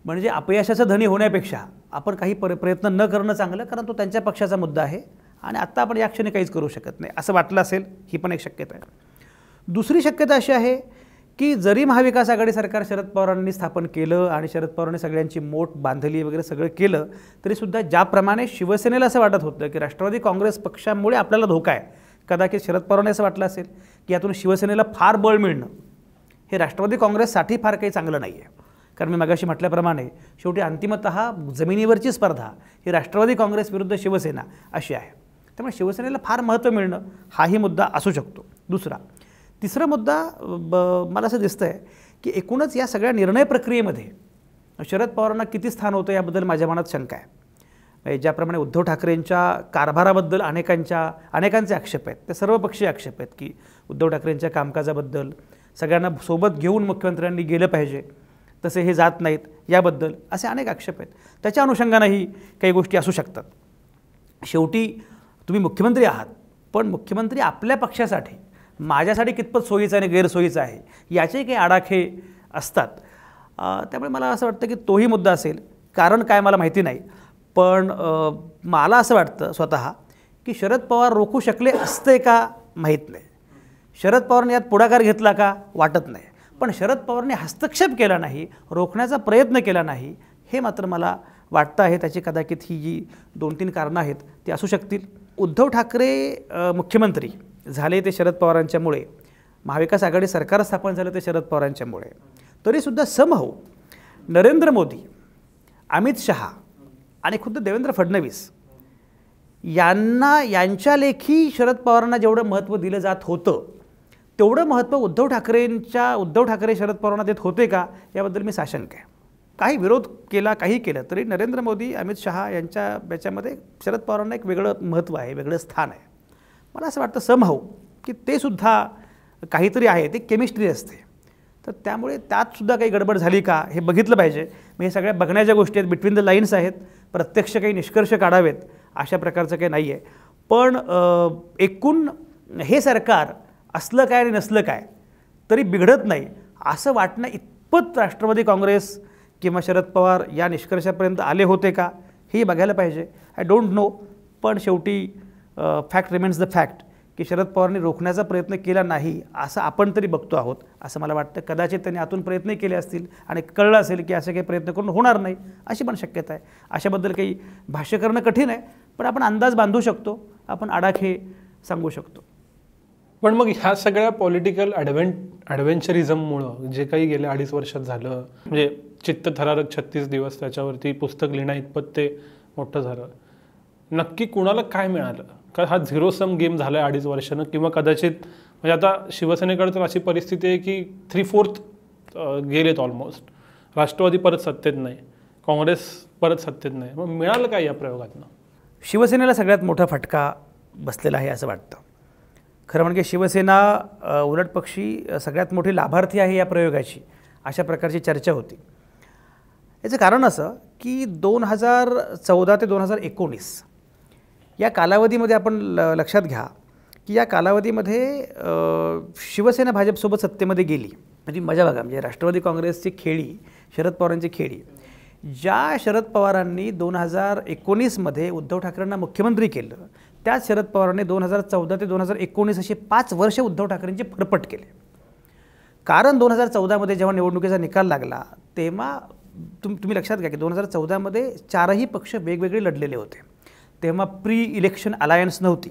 Speaker 1: म्हणजे अपयशाचा धनी होण्यापेक्षा आपण काही प्रयत्न न करणं चांगलं, कारण तो त्यांच्या पक्षाचा मुद्दा आहे आणि आत्ता आपण या क्षणी काहीच करू शकत नाही असं वाटलं असेल, ही पण एक शक्यता आहे. दुसरी शक्यता अशी आहे की जरी महाविकास आघाडी सरकार शरद पवारांनी स्थापन केलं आणि शरद पवारांनी सगळ्यांची मोठ बांधली वगैरे सगळं केलं, तरीसुद्धा ज्याप्रमाणे शिवसेनेला असं वाटत होतं की राष्ट्रवादी काँग्रेस पक्षामुळे आपल्याला धोका आहे, कदाचित शरद पवारांनी असं वाटलं असेल की यातून शिवसेनेला फार बळ मिळणं हे राष्ट्रवादी काँग्रेससाठी फार काही चांगलं नाही आहे. कारण मी मगाशी म्हटल्याप्रमाणे शेवटी अंतिमतः जमिनीवरची स्पर्धा ही राष्ट्रवादी काँग्रेस विरुद्ध शिवसेना अशी आहे. त्यामुळे शिवसेनेला फार महत्त्व मिळणं हाही मुद्दा असू शकतो. तिसरा मुद्दा मला असं दिसतं आहे की एकूणच या सगळ्या निर्णय प्रक्रियेमध्ये शरद पवारांना किती स्थान होतं याबद्दल माझ्या मनात शंका आहे. ज्याप्रमाणे उद्धव ठाकरेंच्या कारभाराबद्दल अनेकांचे आक्षेप आहेत, ते सर्वपक्षीय आक्षेप आहेत की उद्धव ठाकरेंच्या कामकाजाबद्दल सगळ्यांना सोबत घेऊन मुख्यमंत्र्यांनी गेलं पाहिजे, तसे हे जात नाहीत याबद्दल असे अनेक आक्षेप आहेत. त्याच्या अनुषंगानेही काही गोष्टी असू शकतात. शेवटी तुम्ही मुख्यमंत्री आहात, पण मुख्यमंत्री आपल्या पक्षासाठी माझ्यासाठी कितपत सोयीचं आणि गैरसोयीचं आहे याचे काही आडाखे असतात. त्यामुळे मला असं वाटतं की तोही मुद्दा असेल. कारण काय मला माहिती नाही, पण मला असं वाटतं स्वतः की शरद पवार रोखू शकले असते का माहीत नाही, शरद पवारांनी यात पुढाकार घेतला का वाटत नाही, पण शरद पवारांनी हस्तक्षेप केला नाही, रोखण्याचा प्रयत्न केला नाही, हे मात्र मला वाटतं आहे. त्याची कदाचित ही जी 2-3 कारणं आहेत ती असू शकतील. उद्धव ठाकरे मुख्यमंत्री झाले ते शरद पवारांच्यामुळे, महाविकास आघाडी सरकार स्थापन झालं ते शरद पवारांच्यामुळे, तरीसुद्धा समहाऊ नरेंद्र मोदी, अमित शहा आणि खुद्द देवेंद्र फडणवीस यांच्या लेखी शरद पवारांना जेवढं महत्त्व दिलं जात होतं तेवढं महत्त्व उद्धव ठाकरे शरद पवारांना देत होते का याबद्दल मी साशंक आहे. काही विरोध केला, काही केलं तरी नरेंद्र मोदी, अमित शहा याच्यामध्ये शरद पवारांना एक वेगळं महत्त्व आहे, वेगळं स्थान आहे. मला असं वाटतं समहाऊ की ते सुद्धा काहीतरी आहे, ते केमिस्ट्री असते. तर त्यामुळे त्यातसुद्धा काही गडबड झाली का हे बघितलं पाहिजे. मग हे सगळ्या बघण्याच्या गोष्टी आहेत, बिटवीन द लाईन्स आहेत, प्रत्यक्ष काही निष्कर्ष काढावेत अशा प्रकारचं काही नाही आहे. पण एकूण हे सरकार असलं काय आणि नसलं काय तरी बिघडत नाही असं वाटणं इतपत राष्ट्रवादी काँग्रेस किंवा शरद पवार या निष्कर्षापर्यंत आले होते का हे बघायला पाहिजे. आय डोंट नो, पण शेवटी फॅक्ट रिमेन्स द फॅक्ट की शरद पवारांनी रोखण्याचा प्रयत्न केला नाही असं आपण तरी बघतो आहोत असं मला वाटतं. कदाचित त्यांनी आतून प्रयत्नही केले असतील आणि कळलं असेल की असे काही प्रयत्न करून होणार नाही अशी पण शक्यता आहे. अशाबद्दल काही भाष्य करणं कठीण आहे, पण आपण अंदाज बांधू शकतो, आपण आडाखे सांगू शकतो.
Speaker 2: पण मग ह्या सगळ्या पॉलिटिकल ॲडव्हेंचरिझममुळं जे काही गेल्या 2.5 वर्षात झालं, म्हणजे चित्तथरारक 36 दिवस त्याच्यावरती पुस्तक लिहिणं इतपत ते मोठं झालं, नक्की कुणाला काय मिळालं? का हा झिरो सम गेम झाला आहे 2.5 वर्षानं, किंवा कदाचित म्हणजे आता शिवसेनेकडे तर अशी परिस्थिती आहे की 3/4 गेलेत ऑलमोस्ट, राष्ट्रवादी परत सत्तेत नाही, काँग्रेस परत सत्तेत नाही, मग मिळालं काय या प्रयोगातनं?
Speaker 1: शिवसेनेला सगळ्यात मोठा फटका बसलेला आहे असं वाटतं. खरं म्हणजे शिवसेना उलटपक्षी सगळ्यात मोठी लाभार्थी आहे या प्रयोगाची, अशा प्रकारची चर्चा होती. याचं कारण असं की 2014 ते 2019 या कालावधीमध्ये आपण लक्षात घ्या की या कालावधीमध्ये शिवसेना भाजपसोबत सत्तेमध्ये गेली. म्हणजे मजा बघा, म्हणजे राष्ट्रवादी काँग्रेसची खेळी, शरद पवारांची खेळी, ज्या शरद पवारांनी 2019मध्ये उद्धव ठाकरेंना मुख्यमंत्री केलं, त्याच शरद पवारांनी 2014 ते 2019 असे 5 वर्ष उद्धव ठाकरेंची फरफट केले. कारण 2014मध्ये जेव्हा निवडणुकीचा निकाल लागला तेव्हा तुम्ही लक्षात घ्या की 2014मध्ये चारही पक्ष वेगवेगळे लढलेले होते. तेव्हा प्री इलेक्शन अलायन्स नव्हती.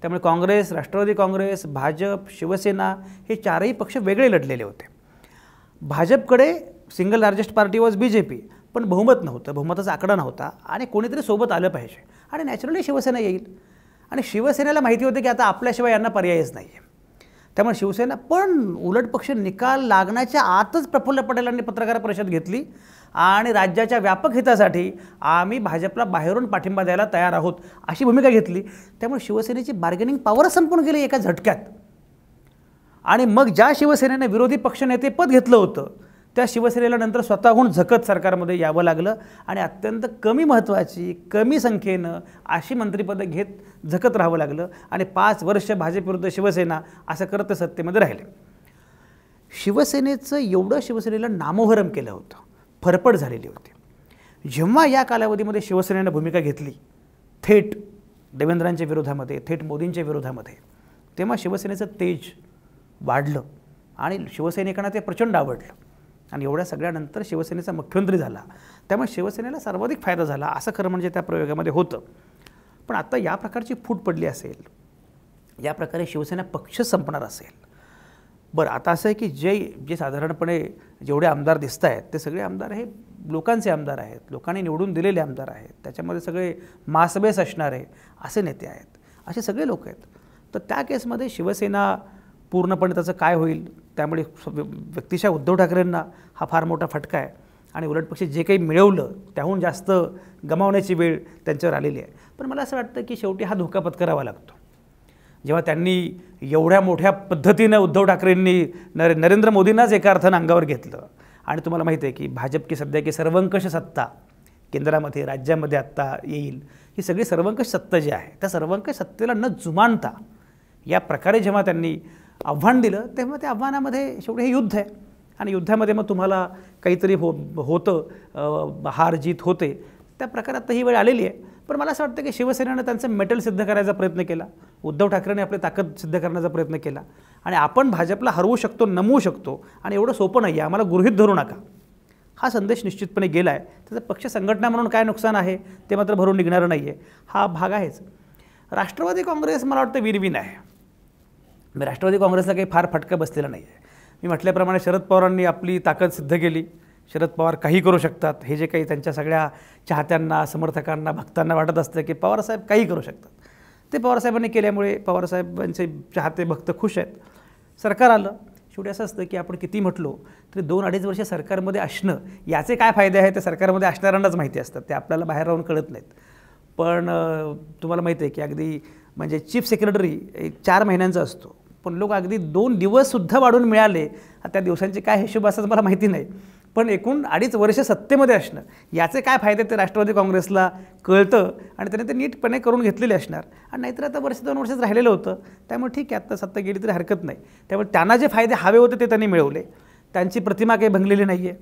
Speaker 1: त्यामुळे काँग्रेस, राष्ट्रवादी काँग्रेस, भाजप, शिवसेना हे चारही पक्ष वेगळे लढलेले होते. भाजपकडे single largest party was BJP, पण बहुमत नव्हतं, बहुमताचा आकडा नव्हता आणि कोणीतरी सोबत आलं पाहिजे आणि नॅचरली शिवसेना येईल. आणि शिवसेनेला माहिती होतं की आता आपल्याशिवाय यांना पर्यायच नाही आहे. त्यामुळे शिवसेना पण उलट पक्ष निकाल लागण्याच्या आतच प्रफुल्ल पटेलांनी पत्रकार परिषद घेतली आणि राज्याच्या व्यापक हितासाठी आम्ही भाजपला बाहेरून पाठिंबा द्यायला तयार आहोत अशी भूमिका घेतली. त्यामुळे शिवसेनेची बार्गेनिंग पॉवर संपून गेली एका झटक्यात. आणि मग ज्या शिवसेनेने विरोधी पक्षनेतेपद घेतलं होतं त्या शिवसेनेला नंतर स्वतःहून झकत सरकारमध्ये यावं लागलं आणि अत्यंत कमी महत्त्वाची, कमी संख्येनं अशी मंत्रिपदं घेत झकत राहावं लागलं आणि 5 वर्ष भाजप विरुद्ध शिवसेना असं करत ते सत्तेमध्ये राहिले. शिवसेनेचं एवढं शिवसेनेला नामोहरम केलं होतं, फरफड झालेली होती. जेव्हा या कालावधीमध्ये शिवसेनेनं भूमिका घेतली थेट देवेंद्रांच्या विरोधामध्ये, थेट मोदींच्या विरोधामध्ये, तेव्हा शिवसेनेचं तेज वाढलं आणि शिवसैनिकांना ते प्रचंड आवडलं आणि एवढ्या सगळ्यानंतर शिवसेनेचा मुख्यमंत्री झाला. त्यामुळे शिवसेनेला सर्वाधिक फायदा झाला असं खरं म्हणजे त्या प्रयोगामध्ये होतं. पण आता या प्रकारची फूट पडली असेल, या प्रकारे शिवसेना पक्ष संपणार असेल. बरं, आता असं आहे की जे साधारणपणे जेवढे आमदार दिसत आहेत ते सगळे आमदार हे लोकांचे आमदार आहेत, लोकांनी निवडून दिलेले आमदार आहेत. त्याच्यामध्ये सगळे मासबेस असणारे असे नेते आहेत, असे सगळे लोक आहेत. तर त्या केसमध्ये शिवसेना पूर्णपणे त्याचं काय होईल, त्यामुळे व्यक्तिशः उद्धव ठाकरेंना हा फार मोठा फटका आहे आणि उलटपक्ष जे काही मिळवलं त्याहून जास्त गमावण्याची वेळ त्यांच्यावर आलेली आहे. पण मला असं वाटतं की शेवटी हा धोका पत्करावा लागतो. जेव्हा त्यांनी एवढ्या मोठ्या पद्धतीनं उद्धव ठाकरेंनी नरेंद्र मोदींनाच एका अर्थानं अंगावर घेतलं आणि तुम्हाला माहिती आहे की भाजप की सध्या की सर्वंकष सत्ता केंद्रामध्ये, राज्यामध्ये आत्ता येईल, ही सगळी सर्वंकष सत्ता जी आहे त्या सर्वंकष सत्तेला न जुमानता या प्रकारे जेव्हा त्यांनी आव्हान दिलं तेव्हा त्या आव्हानामध्ये शेवटी हे युद्ध आहे आणि युद्धामध्ये मग तुम्हाला काहीतरी होतं, हार जीत होते. त्या प्रकारात ही वेळ आलेली आहे. पण मला असं वाटतं की शिवसेनेनं त्यांचं मेटल सिद्ध करायचा प्रयत्न केला, उद्धव ठाकरेंनी आपली ताकद सिद्ध करण्याचा प्रयत्न केला आणि आपण भाजपला हरवू शकतो, नमवू शकतो आणि एवढं सोपं नाही आहे, आम्हाला गृहीत धरू नका, हा संदेश निश्चितपणे गेला आहे. त्याचा पक्ष संघटना म्हणून काय नुकसान आहे ते मात्र भरून निघणारं नाही आहे, हा भाग आहेच. राष्ट्रवादी काँग्रेस मला वाटतं विरविन आहे. राष्ट्रवादी काँग्रेसला काही फार फटका बसलेला नाही आहे. मी म्हटल्याप्रमाणे शरद पवारांनी आपली ताकद सिद्ध केली. शरद पवार काही करू शकतात हे जे काही त्यांच्या सगळ्या चाहत्यांना, समर्थकांना, भक्तांना वाटत असतं की पवारसाहेब काही करू शकतात, ते पवारसाहेबांनी केल्यामुळे पवारसाहेबांचे चाहते भक्त खुश आहेत. सरकार आलं. शेवटी असं असतं की आपण किती म्हटलो तरी 2-2.5 वर्ष सरकारमध्ये असणं याचे काय फायदे आहेत ते सरकारमध्ये असणाऱ्यांनाच माहिती असतात, ते आपल्याला बाहेर राहून कळत नाहीत. पण तुम्हाला माहिती आहे की अगदी म्हणजे चीफ सेक्रेटरी 4 महिन्यांचा असतो, पण लोक अगदी 2 दिवससुद्धा वाढून मिळाले. त्या दिवसांचे काय हिशोब असतात मला माहिती नाही, पण एकूण 2.5 वर्ष सत्तेमध्ये असणं याचे काय फायदे ते राष्ट्रवादी काँग्रेसला कळतं आणि त्याने ते नीटपणे करून घेतलेले असणार. आणि नाहीतर आता 1-2 वर्षच राहिलेलं होतं, त्यामुळे ठीक आहे आता सत्ता गेली तरी हरकत नाही. त्यामुळे त्यांना जे फायदे हवे होते ते त्यांनी मिळवले. त्यांची प्रतिमा काही भंगलेली नाही आहे,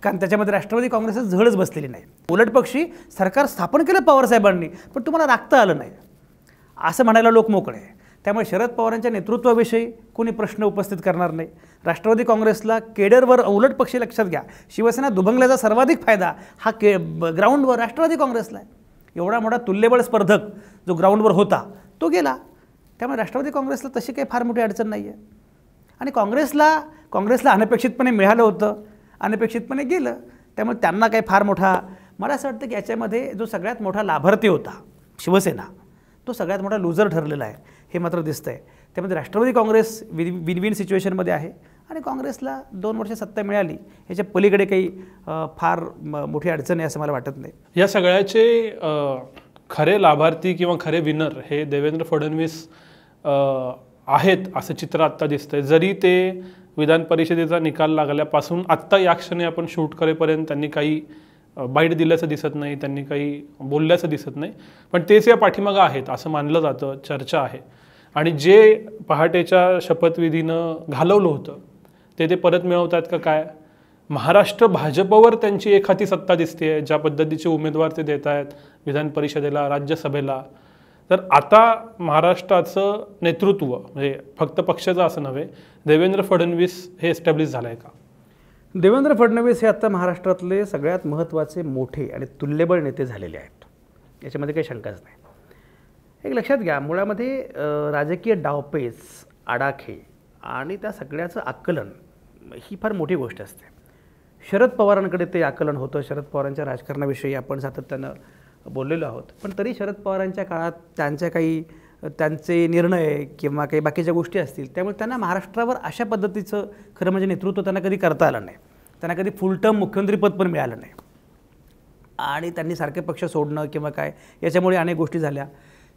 Speaker 1: कारण त्याच्यामध्ये राष्ट्रवादी काँग्रेसच झळच बसलेली नाही. उलटपक्षी सरकार स्थापन केलं पवारसाहेबांनी, पण तुम्हाला राखता आलं नाही असं म्हणायला लोक मोकळे आहे. त्यामुळे शरद पवारांच्या नेतृत्वाविषयी कोणी प्रश्न उपस्थित करणार नाही. राष्ट्रवादी काँग्रेसला केडरवर उलट पक्षी लक्षात घ्या, शिवसेना दुभंगल्याचा सर्वाधिक फायदा हा ग्राउंडवर राष्ट्रवादी काँग्रेसला आहे. एवढा मोठा तुल्यबळ स्पर्धक जो ग्राउंडवर होता तो गेला. त्यामुळे राष्ट्रवादी काँग्रेसला तशी काही फार मोठी अडचण नाही आहे. आणि काँग्रेसला अनपेक्षितपणे मिळालं होतं, अनपेक्षितपणे गेलं. त्यामुळे त्यांना काही फार मोठा, मला असं वाटतं की याच्यामध्ये जो सगळ्यात मोठा लाभार्थी होता शिवसेना, तो सगळ्यात मोठा लूजर ठरलेला आहे हे मात्र दिसतं आहे. त्यामध्ये राष्ट्रवादी काँग्रेस विन विन सिच्युएशनमध्ये आहे आणि काँग्रेसला 2 वर्ष सत्ता मिळाली ह्याच्या पलीकडे काही फार मोठी अडचण आहे असं मला वाटत नाही.
Speaker 2: या सगळ्याचे खरे लाभार्थी किंवा खरे विनर हे देवेंद्र फडणवीस आहेत असं चित्र आत्ता दिसतंय. जरी ते विधान परिषदेचा निकाल लागल्यापासून आत्ता या क्षणी आपण शूट करेपर्यंत त्यांनी काही बाईट दिल्याचं दिसत नाही, त्यांनी काही बोलल्याचं दिसत नाही, पण तेच या पाठीमागं आहेत असं मानलं जातं, चर्चा आहे. आणि जे पहाटेच्या शपथविधीनं घालवलं होतं ते परत मिळवतात का काय? महाराष्ट्र भाजपवर त्यांची एखादी सत्ता दिसते, ज्या पद्धतीचे उमेदवार ते देत आहेत विधान परिषदेला, राज्यसभेला. तर आता महाराष्ट्राचं नेतृत्व म्हणजे फक्त पक्षाचं असं नव्हे, देवेंद्र फडणवीस हे एस्टॅब्लिश झालं आहे का?
Speaker 1: देवेंद्र फडणवीस हे आता महाराष्ट्रातले सगळ्यात महत्त्वाचे मोठे आणि तुल्यबळ नेते झालेले आहेत, याच्यामध्ये काही शंकाच नाही. एक लक्षात घ्या, मुळामध्ये राजकीय डावपेच, आडाखे आणि त्या सगळ्याचं आकलन ही फार मोठी गोष्ट असते. शरद पवारांकडे ते आकलन होतं. शरद पवारांच्या राजकारणाविषयी आपण सातत्यानं बोललेलो आहोत. पण तरी शरद पवारांच्या काळात त्यांचे निर्णय किंवा काही बाकीच्या गोष्टी असतील, त्यामुळे त्यांना महाराष्ट्रावर अशा पद्धतीचं खरं म्हणजे नेतृत्व त्यांना कधी करता आलं नाही. त्यांना कधी फुल टर्म मुख्यमंत्रीपद पण मिळालं नाही. आणि त्यांनी सारखे पक्ष सोडणं किंवा काय याच्यामुळे अनेक गोष्टी झाल्या.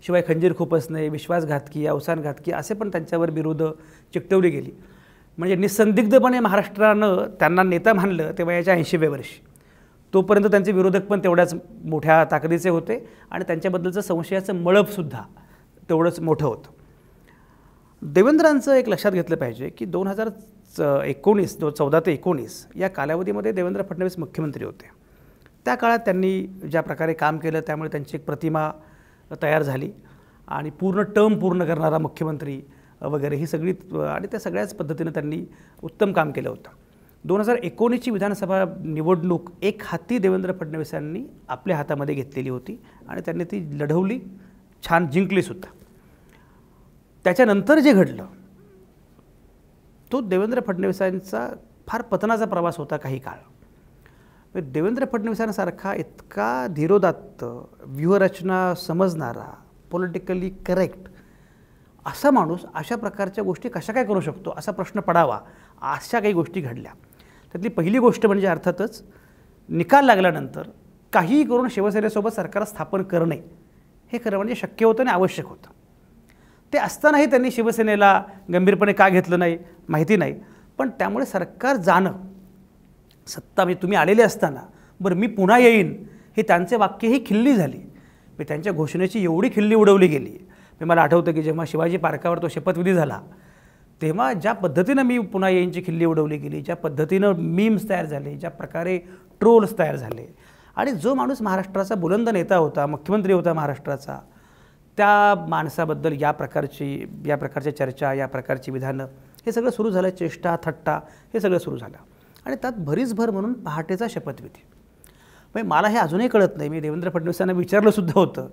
Speaker 1: शिवाय खंजीर खुपसणे, विश्वासघातकी, अवसानघातकी असे पण त्यांच्यावर विरोध चिकटवली गेली. म्हणजे निसंदिग्धपणे महाराष्ट्रानं त्यांना नेता मानलं तेव्हा याच्या 80व्या वर्षी. तोपर्यंत त्यांचे विरोधक पण तेवढ्याच मोठ्या ताकदीचे होते आणि त्यांच्याबद्दलचं संशयाचं मळबसुद्धा तेवढंच मोठं होतं. देवेंद्रांचं एक लक्षात घेतलं पाहिजे की 2014 ते 19 या कालावधीमध्ये देवेंद्र फडणवीस मुख्यमंत्री होते. त्या काळात त्यांनी ज्या प्रकारे काम केलं त्यामुळे त्यांची एक प्रतिमा तयार झाली आणि पूर्ण टर्म पूर्ण करणारा मुख्यमंत्री वगैरे ही सगळी, आणि त्या सगळ्याच पद्धतीनं त्यांनी उत्तम काम केलं होतं. 2019ची विधानसभा निवडणूक एक हाती देवेंद्र फडणवीसांनी आपल्या हातामध्ये घेतलेली होती आणि त्यांनी ती लढवली, छान जिंकलीसुद्धा. त्याच्यानंतर जे घडलं तो देवेंद्र फडणवीसांचा फार पतनाचा प्रवास होता काही काळ. देवेंद्र फडणवीसांसारखा इतका धीरोदात्त, व्यूहरचना समजणारा, पॉलिटिकली करेक्ट असा माणूस अशा प्रकारच्या गोष्टी कशा काय करू शकतो असा प्रश्न पडावा. अशा काही गोष्टी घडल्या. त्यातली पहिली गोष्ट म्हणजे अर्थातच निकाल लागल्यानंतर काहीही करून शिवसेनेसोबत सरकार स्थापन करणे हे खरं म्हणजे शक्य होतं आणि आवश्यक होतं. ते असतानाही त्यांनी शिवसेनेला गंभीरपणे का घेतलं नाही माहिती नाही. पण त्यामुळे सरकार जाणं, सत्ता म्हणजे तुम्ही आलेले असताना बरं मी पुन्हा येईन हे त्यांचे वाक्य ही खिल्ली झाली. त्यांच्या घोषणेची एवढी खिल्ली उडवली गेली. मला आठवतं की जेव्हा शिवाजी पार्कावर तो शपथविधी झाला तेव्हा ज्या पद्धतीनं मी पुन्हा येईनची खिल्ली उडवली गेली, ज्या पद्धतीनं मीम्स तयार झाले, ज्या प्रकारे ट्रोल्स तयार झाले, आणि जो माणूस महाराष्ट्राचा बुलंद नेता होता, मुख्यमंत्री होता महाराष्ट्राचा, त्या माणसाबद्दल या प्रकारच्या चर्चा, या प्रकारची विधानं हे सगळं सुरू झालं. चेष्टा थट्टा हे सगळं सुरू झालं. आणि त्यात भरीसभर म्हणून पहाटेचा शपथविधी. म्हणजे मला हे अजूनही कळत नाही. मी देवेंद्र फडणवीसांना विचारलंसुद्धा होतं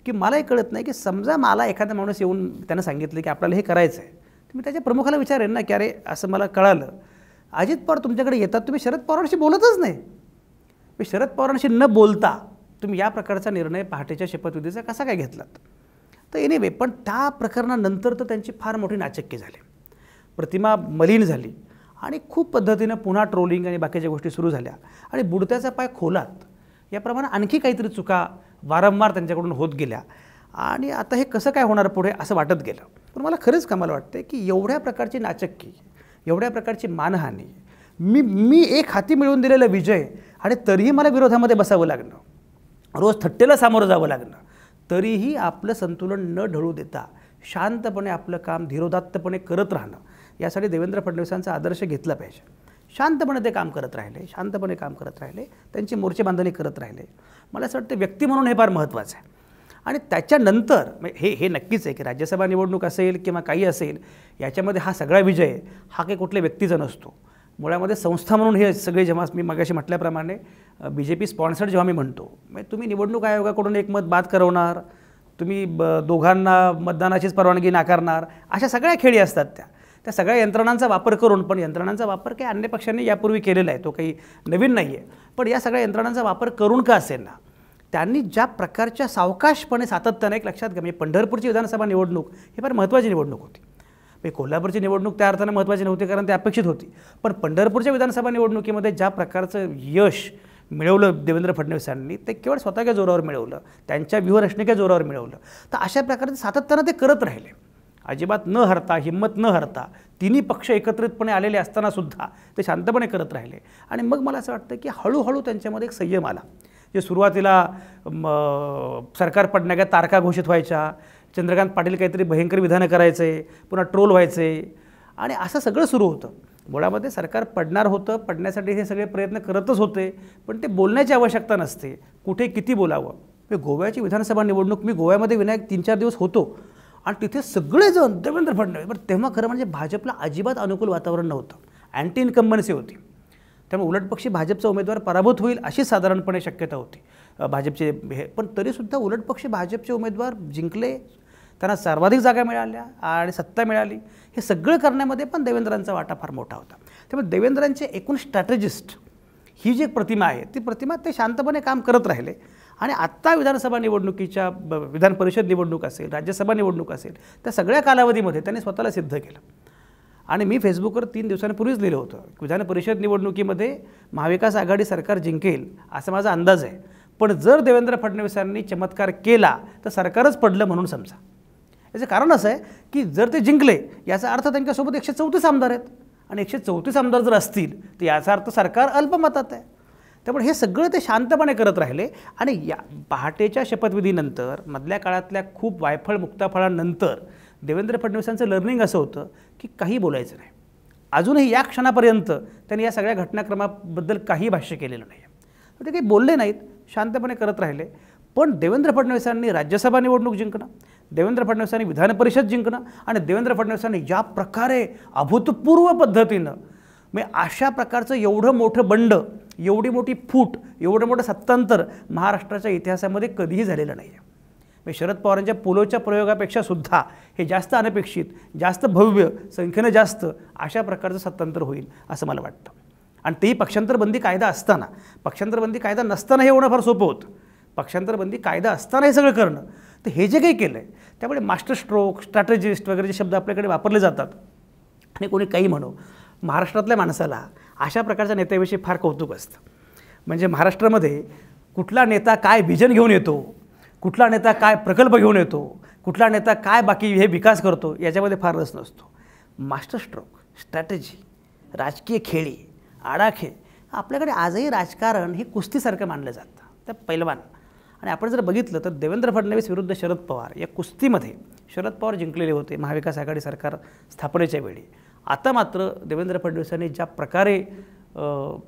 Speaker 1: की मला हे कळत नाही की समजा मला एखादा माणूस येऊन त्यानं सांगितलं की आपल्याला हे करायचं आहे, तर मी त्याच्या प्रमुखाला विचारेन ना की अरे असं मला कळालं, अजित पवार तुमच्याकडे येतात, तुम्ही शरद पवारांशी बोलतच नाही. मी शरद पवारांशी न बोलता तुम्ही या प्रकारचा निर्णय पहाटेच्या शपथविधीचा कसा काय घेतलात. तर एनिवे, पण त्या प्रकरणानंतर तर त्यांची फार मोठी नाचक्की झाली, प्रतिमा मलिन झाली आणि खूप पद्धतीनं पुन्हा ट्रोलिंग आणि बाकीच्या गोष्टी सुरू झाल्या. आणि बुडत्याचा पाय खोलात याप्रमाणे आणखी काहीतरी चुका वारंवार त्यांच्याकडून होत गेल्या. आणि आता हे कसं काय होणार पुढे असं वाटत गेलं. पण मला खरंच कमाल वाटते की एवढ्या प्रकारची नाचक्की, एवढ्या प्रकारची मानहानी, मी एक हाती मिळवून दिलेला विजय आणि तरीही मला विरोधामध्ये बसावं लागणं, रोज थट्टेला सामोरं जावं लागणं, तरीही आपलं संतुलन न ढळू देता शांतपणे आपलं काम धीरोदात्तपणे करत राहणं, यासाठी देवेंद्र फडणवीसांचा आदर्श घेतला पाहिजे. शांतपणे ते काम करत राहिले, शांतपणे काम करत राहिले, त्यांची मोर्चे बांधणी करत राहिले. मला असं वाटतं व्यक्ती म्हणून हे फार महत्त्वाचं आहे. आणि त्याच्यानंतर हे नक्कीच आहे की राज्यसभा निवडणूक असेल किंवा काही असेल, याच्यामध्ये हा सगळा विजय हा काही कुठल्या व्यक्तीचा नसतो. मुळामध्ये संस्था म्हणून हे सगळे, जेव्हा मी मगाशी म्हटल्याप्रमाणे BJP स्पॉन्सर्ड जेव्हा मी म्हणतो, म्हणजे तुम्ही निवडणूक आयोगाकडून एक मत बाद करवणार, तुम्ही दोघांना मतदानाचीच परवानगी नाकारणार, अशा सगळ्या खेळी असतात त्या सगळ्या यंत्रणांचा वापर करून. पण यंत्रणांचा वापर काही अन्य पक्षांनी यापूर्वी केलेला आहे, तो काही नवीन नाही आहे. पण या सगळ्या यंत्रणांचा वापर करून का असेल ना, त्यांनी ज्या प्रकारच्या सावकाशपणे सातत्याने, एक लक्षात घ्या, म्हणजे पंढरपूरची विधानसभा निवडणूक ही फार महत्त्वाची निवडणूक होती. म्हणजे कोल्हापूरची निवडणूक त्या अर्थानं महत्त्वाची नव्हती कारण ते अपेक्षित होती. पण पंढरपूरच्या विधानसभा निवडणुकीमध्ये ज्या प्रकारचं यश मिळवलं देवेंद्र फडणवीसांनी, ते केवळ स्वतःच्या जोरावर मिळवलं, त्यांच्या व्यूहरचनेच्या जोरावर मिळवलं. तर अशा प्रकारे सातत्यानं ते करत राहिले, अजिबात न हरता, हिंमत न हरता. तिन्ही पक्ष एकत्रितपणे आलेले असतानासुद्धा ते शांतपणे करत राहिले. आणि मग मला असं वाटतं की हळूहळू त्यांच्यामध्ये एक संयम आला. जे सुरुवातीला सरकार पडण्याच्या तारखा घोषित व्हायच्या, चंद्रकांत पाटील काहीतरी भयंकर विधानं करायचे, पुन्हा ट्रोल व्हायचे, आणि असं सगळं सुरू होतं. मुळामध्ये सरकार पडणार होतं, पडण्यासाठी हे सगळे प्रयत्न करतच होते, पण ते बोलण्याची आवश्यकता नसते, कुठे किती बोलावं. गोव्याची विधानसभा निवडणूक, मी गोव्यामध्ये विनायक 3-4 दिवस होतो आणि तिथे सगळेजण देवेंद्र फडणवीस. पण तेव्हा खरं म्हणजे भाजपला अजिबात अनुकूल वातावरण नव्हतं, अँटी इन्कम्बन्सी होती. त्यामुळे उलटपक्षी भाजपचा उमेदवार पराभूत होईल अशी साधारणपणे शक्यता होती भाजपचे हे. पण तरीसुद्धा उलटपक्षी भाजपचे उमेदवार जिंकले, त्यांना सर्वाधिक जागा मिळाल्या आणि सत्ता मिळाली. हे सगळं करण्यामध्ये पण देवेंद्रांचा वाटा फार मोठा होता. त्यामुळे देवेंद्रांचे एकूण स्ट्रॅटेजिस्ट ही जी प्रतिमा आहे ती प्रतिमा ते शांतपणे काम करत राहिले. आणि आत्ता विधानसभा निवडणुकीच्या विधान परिषद निवडणूक असेल, राज्यसभा निवडणूक असेल, त्या सगळ्या कालावधीमध्ये त्यांनी स्वतःला सिद्ध केलं. आणि मी फेसबुकवर 3 दिवसांपूर्वीच लिहिलं होतं, विधान परिषद निवडणुकीमध्ये महाविकास आघाडी सरकार जिंकेल असा माझा अंदाज आहे. पण जर देवेंद्र फडणवीसांनी चमत्कार केला तर सरकारच पडलं म्हणून समजा. याचं कारण असं आहे की जर ते जिंकले याचा अर्थ त्यांच्यासोबत 134 आमदार आहेत आणि 134 आमदार जर असतील तर याचा अर्थ सरकार अल्पमतात आहे. त्यामुळे हे सगळं ते शांतपणे करत राहिले. आणि या पहाटेच्या शपथविधीनंतर मधल्या काळातल्या खूप वायफळ मुक्ताफळांनंतर देवेंद्र फडणवीसांचं लर्निंग असं होतं की काही बोलायचं नाही. अजूनही या क्षणापर्यंत त्यांनी या सगळ्या घटनाक्रमाबद्दल काही भाष्य केलेलं नाही. ते काही बोलले नाहीत, शांतपणे करत राहिले. पण देवेंद्र फडणवीसांनी राज्यसभा निवडणूक जिंकणं, देवेंद्र फडणवीसांनी विधान परिषद जिंकणं आणि देवेंद्र फडणवीसांनी ज्या प्रकारे अभूतपूर्व पद्धतीनं म्हणजे अशा प्रकारचं एवढं मोठं बंड, एवढी मोठी फूट, एवढं मोठं सत्तांतर महाराष्ट्राच्या इतिहासामध्ये कधीही झालेलं नाही आहे. म्हणजे शरद पवारांच्या पोलोच्या प्रयोगापेक्षा सुद्धा हे जास्त अनपेक्षित, जास्त भव्य, संख्येनं जास्त अशा प्रकारचं सत्तांतर होईल असं मला वाटतं. आणि तेही पक्षांतरबंदी कायदा असताना. पक्षांतरबंदी कायदा नसताना हे होणं फार सोपं होतं. पक्षांतरबंदी कायदा असताना हे सगळं करणं, तर हे जे काही केलं आहे त्यामुळे मास्टर स्ट्रोक, स्ट्रॅटेजिस्ट वगैरे जे शब्द आपल्याकडे वापरले जातात आणि कोणी काही म्हणो, महाराष्ट्रातल्या माणसाला अशा प्रकारच्या नेत्याविषयी फार कौतुक असतं. म्हणजे महाराष्ट्रामध्ये कुठला नेता काय व्हिजन घेऊन येतो, कुठला नेता काय प्रकल्प घेऊन येतो, कुठला नेता काय बाकी हे विकास करतो याच्यामध्ये फार रस नसतो. मास्टर स्ट्रोक, स्ट्रॅटेजी, राजकीय खेळी, आडाखे, आपल्याकडे आजही राजकारण हे कुस्तीसारखं मानलं जातं. तर पैलवान. आणि आपण जर बघितलं तर देवेंद्र फडणवीस विरुद्ध शरद पवार या कुस्तीमध्ये शरद पवार जिंकलेले होते महाविकास आघाडी सरकार स्थापनेच्या वेळी. आता मात्र देवेंद्र फडणवीसांनी ज्या प्रकारे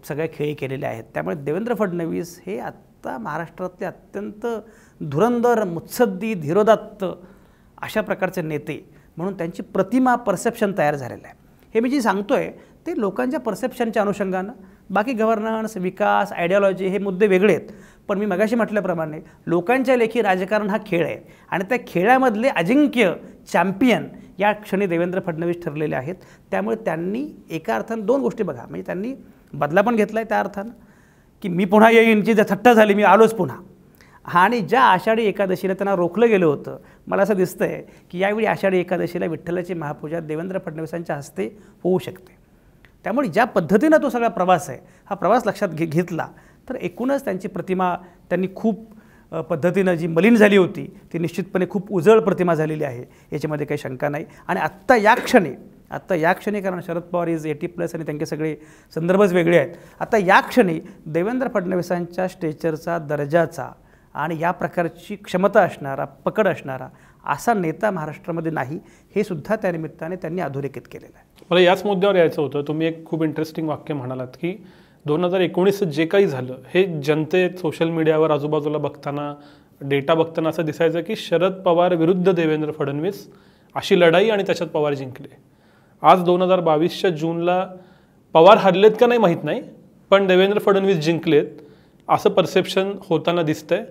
Speaker 1: सगळ्या खेळी केलेल्या आहेत त्यामुळे देवेंद्र फडणवीस हे आत्ता महाराष्ट्रातले अत्यंत धुरंधर, मुत्सद्दी, धीरोदात्त अशा प्रकारचे नेते म्हणून त्यांची प्रतिमा, परसेप्शन तयार झालेलं आहे. हे मी जे सांगतो आहे ते लोकांच्या परसेप्शनच्या अनुषंगानं. बाकी गव्हर्नन्स, विकास, आयडियॉलॉजी हे मुद्दे वेगळे आहेत. पण मी मगाशी म्हटल्याप्रमाणे लोकांच्या लेखी राजकारण हा खेळ आहे आणि त्या खेळामधले अजिंक्य, चॅम्पियन या क्षणी देवेंद्र फडणवीस ठरलेले आहेत. त्यामुळे त्यांनी एका अर्थानं 2 गोष्टी बघा, म्हणजे त्यांनी बदला पण घेतला आहे त्या अर्थानं की मी पुन्हा येईन, जी थट्टा झाली मी आलोच पुन्हा. आणि ज्या आषाढी एकादशीला त्यांना रोखलं गेलं होतं, मला असं दिसतं आहे की यावेळी आषाढी एकादशीला विठ्ठलाची महापूजा देवेंद्र फडणवीसांच्या हस्ते होऊ शकते. त्यामुळे ज्या पद्धतीनं तो सगळा प्रवास आहे, हा प्रवास लक्षात घेतला तर एकूणच त्यांची प्रतिमा त्यांनी खूप पद्धतीनं जी मलिन झाली होती ती निश्चितपणे खूप उजळ प्रतिमा झालेली आहे, याच्यामध्ये काही शंका नाही. आणि आत्ता या क्षणी कारण शरद पवार इज 80+ आणि त्यांचे सगळे संदर्भच वेगळे आहेत. आता या क्षणी देवेंद्र फडणवीसांच्या स्टेचरचा, दर्जाचा आणि या प्रकारची क्षमता असणारा, पकड असणारा असा नेता महाराष्ट्रामध्ये नाही, हे सुद्धा त्या निमित्ताने त्यांनी अधोरेखित केलेलं आहे.
Speaker 2: मला याच मुद्द्यावर यायचं होतं. तुम्ही एक खूप इंटरेस्टिंग वाक्य म्हणालात की 2019 जे काही झालं हे जनतेत सोशल मीडियावर आजूबाजूला बघताना, डेटा बघताना असं दिसायचं की शरद पवार विरुद्ध देवेंद्र फडणवीस अशी लढाई आणि त्याच्यात पवार जिंकले. आज 2022च्या जूनला पवार हरलेत का नाही माहीत नाही, पण देवेंद्र फडणवीस जिंकलेत असं परसेप्शन होताना दिसतंय.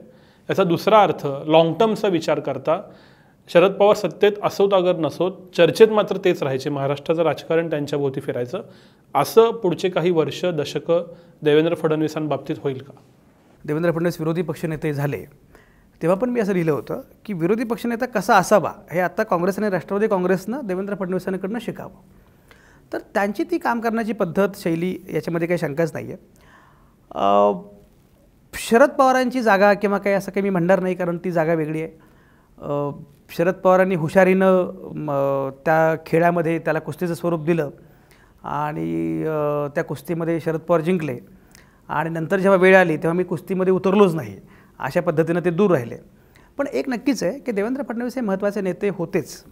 Speaker 2: याचा दुसरा अर्थ लाँग टर्मचा विचार करता शरद पवार सत्तेत असोत अगर नसोत, चर्चेत मात्र तेच राहायचे, महाराष्ट्राचं राजकारण त्यांच्या भोवती फिरायचं. असं पुढचे काही वर्ष, दशकं देवेंद्र फडणवीसांबाबतीत होईल का?
Speaker 1: देवेंद्र फडणवीस विरोधी पक्षनेते झाले तेव्हा पण मी असं लिहिलं होतं की विरोधी पक्षनेता कसा असावा हे आता काँग्रेस आणि राष्ट्रवादी काँग्रेसनं देवेंद्र फडणवीसांकडनं शिकावं. तर त्यांची ती काम करण्याची पद्धत, शैली याच्यामध्ये काही शंकाच नाही आहे. शरद पवारांची जागा किंवा काही असं काही मी म्हणणार नाही, कारण ती जागा वेगळी आहे. शरद पवारांनी हुशारीनं त्या खेळामध्ये त्याला कुस्तीचं स्वरूप दिलं आणि त्या कुस्तीमध्ये शरद पवार जिंकले आणि नंतर जेव्हा वेळ आली तेव्हा मी कुस्तीमध्ये उतरलोच नाही, अशा पद्धतीनं ते दूर राहिले. पण एक नक्कीच आहे की देवेंद्र फडणवीस हे महत्त्वाचे नेते होतेच,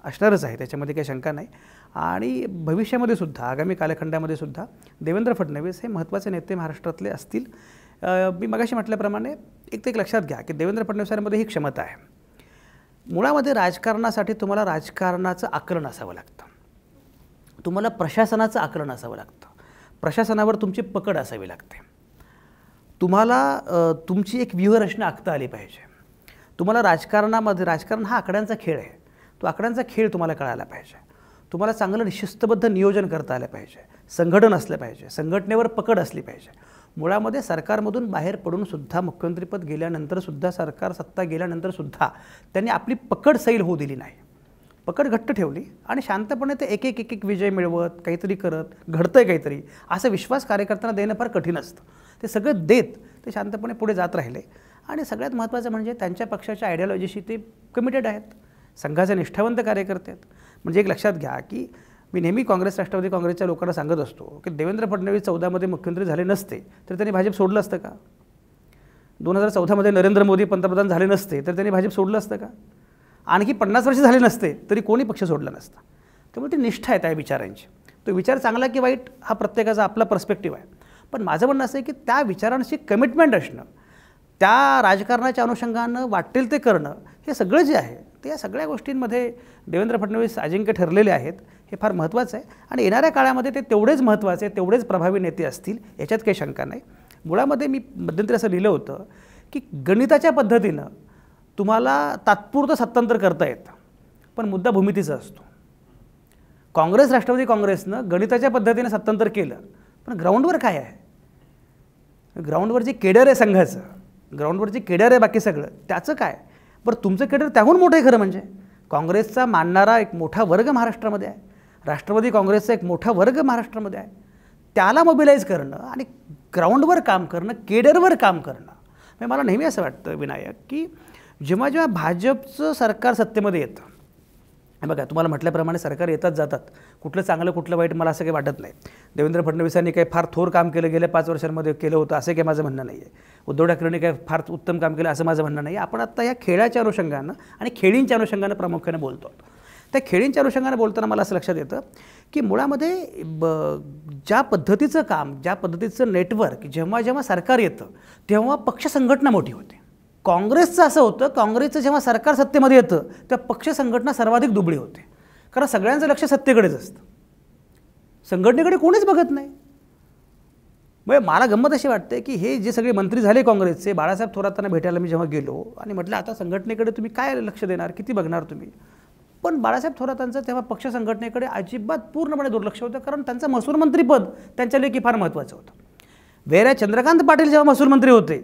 Speaker 1: असणारच आहे, त्याच्यामध्ये काही शंका नाही. आणि भविष्यामध्ये सुद्धा, आगामी कालखंडामध्ये सुद्धा देवेंद्र फडणवीस हे महत्त्वाचे नेते महाराष्ट्रातले असतील. मी मगाशी म्हटल्याप्रमाणे एक लक्षात घ्या की देवेंद्र फडणवीसांमध्ये ही क्षमता आहे. मुळामध्ये राजकारणासाठी तुम्हाला राजकारणाचं आकलन असावं लागतं, तुम्हाला प्रशासनाचं आकलन असावं लागतं, प्रशासनावर तुमची पकड असावी लागते. तुम्हाला तुमची एक व्यूहरचना आखता आली पाहिजे. तुम्हाला राजकारण हा आकड्यांचा खेळ आहे. तो आकड्यांचा खेळ तुम्हाला कळायला पाहिजे. तुम्हाला चांगलं शिस्तबद्ध नियोजन करता आलं पाहिजे. संघटन असलं पाहिजे. संघटनेवर पकड असली पाहिजे. मुळामध्ये सरकारमधून बाहेर पडून सुद्धा मुख्यमंत्रीपद गेल्यानंतर सुद्धा सरकार सत्ता गेल्यानंतर सुद्धा त्यांनी आपली पकड सैल होऊ दिली नाही. पकड घट्ट ठेवली आणि शांतपणे ते एक एक विजय मिळवत काहीतरी करत घडतंय काहीतरी असा विश्वास कार्यकर्त्यांना देणं फार कठीण असतं. ते सगळं देत ते शांतपणे पुढे जात राहिले. आणि सगळ्यात महत्त्वाचं म्हणजे त्यांच्या पक्षाच्या आयडियॉलॉजीशी ते कमिटेड आहेत. संघाचे निष्ठावंत कार्यकर्ते आहेत. म्हणजे एक लक्षात घ्या की मी नेहमी राष्ट्रवादी काँग्रेसच्या लोकांना सांगत असतो की देवेंद्र फडणवीस 14मध्ये मुख्यमंत्री झाले नसते तर त्यांनी भाजप सोडलं असतं का? 2014मध्ये नरेंद्र मोदी पंतप्रधान झाले नसते तर त्यांनी भाजप सोडलं असतं का? आणखी 50 वर्ष झाले नसते तरी कोणी पक्ष सोडला नसता. त्यामुळे ती निष्ठा आहे त्या विचारांची. तो विचार चांगला की वाईट हा प्रत्येकाचा आपला पर्स्पेक्टिव्ह आहे. पण माझं म्हणणं असं आहे की त्या विचारांशी कमिटमेंट असणं, त्या राजकारणाच्या अनुषंगानं वाटेल ते करणं, हे सगळं जे आहे ते या सगळ्या गोष्टींमध्ये देवेंद्र फडणवीस अजिंक्य ठरलेले आहेत. हे फार महत्त्वाचं आहे आणि येणाऱ्या काळामध्ये ते तेवढेच महत्त्वाचे तेवढेच प्रभावी नेते असतील याच्यात काही शंका नाही. मुळामध्ये मी मध्यंतरी असं लिहिलं होतं की गणिताच्या पद्धतीनं तुम्हाला तात्पुरतं सत्तांतर करता येतं पण मुद्दा भूमितीचा असतो. राष्ट्रवादी काँग्रेसनं गणिताच्या पद्धतीनं सत्तांतर केलं पण ग्राउंडवर काय आहे? ग्राउंडवर जे केडर आहे संघाचं, ग्राउंडवर जे केडर आहे बाकी सगळं त्याचं काय? बरं तुमचं केडर त्याहून मोठं आहे खरं म्हणजे. काँग्रेसचा मानणारा एक मोठा वर्ग महाराष्ट्रामध्ये आहे. राष्ट्रवादी काँग्रेसचा एक मोठा वर्ग महाराष्ट्रामध्ये आहे. त्याला मोबिलाईज करणं आणि ग्राउंडवर काम करणं, केडरवर काम करणं. म्हणजे मला नेहमी असं वाटतं विनायक की जेव्हा जेव्हा भाजपचं सरकार सत्तेमध्ये येतं, बघा तुम्हाला म्हटल्याप्रमाणे सरकार येतात जातात, कुठलं चांगलं कुठलं वाईट मला असं काही वाटत नाही. देवेंद्र फडणवीसांनी काही फार थोर काम केलं गेल्या 5 वर्षांमध्ये केलं होतं असं काही माझं म्हणणं नाही आहे. उद्धव ठाकरेंनी काही फार उत्तम काम केलं असं माझं म्हणणं नाही. आपण आत्ता या खेळाच्या अनुषंगानं आणि खेळींच्या अनुषंगानं प्रामुख्याने बोलतो. त्या खेळींच्या अनुषंगानं बोलताना मला असं लक्षात येतं की मुळामध्ये ज्या पद्धतीचं काम, ज्या पद्धतीचं नेटवर्क जेव्हा जेव्हा सरकार येतं तेव्हा पक्ष संघटना मोठी होते. काँग्रेसचं असं होतं, काँग्रेसचं जेव्हा सरकार सत्तेमध्ये येतं त्या पक्ष संघटना सर्वाधिक दुबळी होते. कारण सगळ्यांचं लक्ष सत्तेकडेच असतं, संघटनेकडे कोणीच बघत नाही. म्हणजे मला गंमत अशी वाटते की हे जे सगळे मंत्री झाले काँग्रेसचे, बाळासाहेब थोरातांना भेटायला मी जेव्हा गेलो आणि म्हटलं आता संघटनेकडे तुम्ही काय लक्ष देणार, किती बघणार तुम्ही? पण बाळासाहेब थोरातांचं तेव्हा पक्ष संघटनेकडे अजिबात पूर्णपणे दुर्लक्ष होतं. कारण त्यांचं महसूल मंत्रीपद त्यांच्या लेखी फार महत्त्वाचं होतं. वेऱ्या चंद्रकांत पाटील जेव्हा महसूल मंत्री होते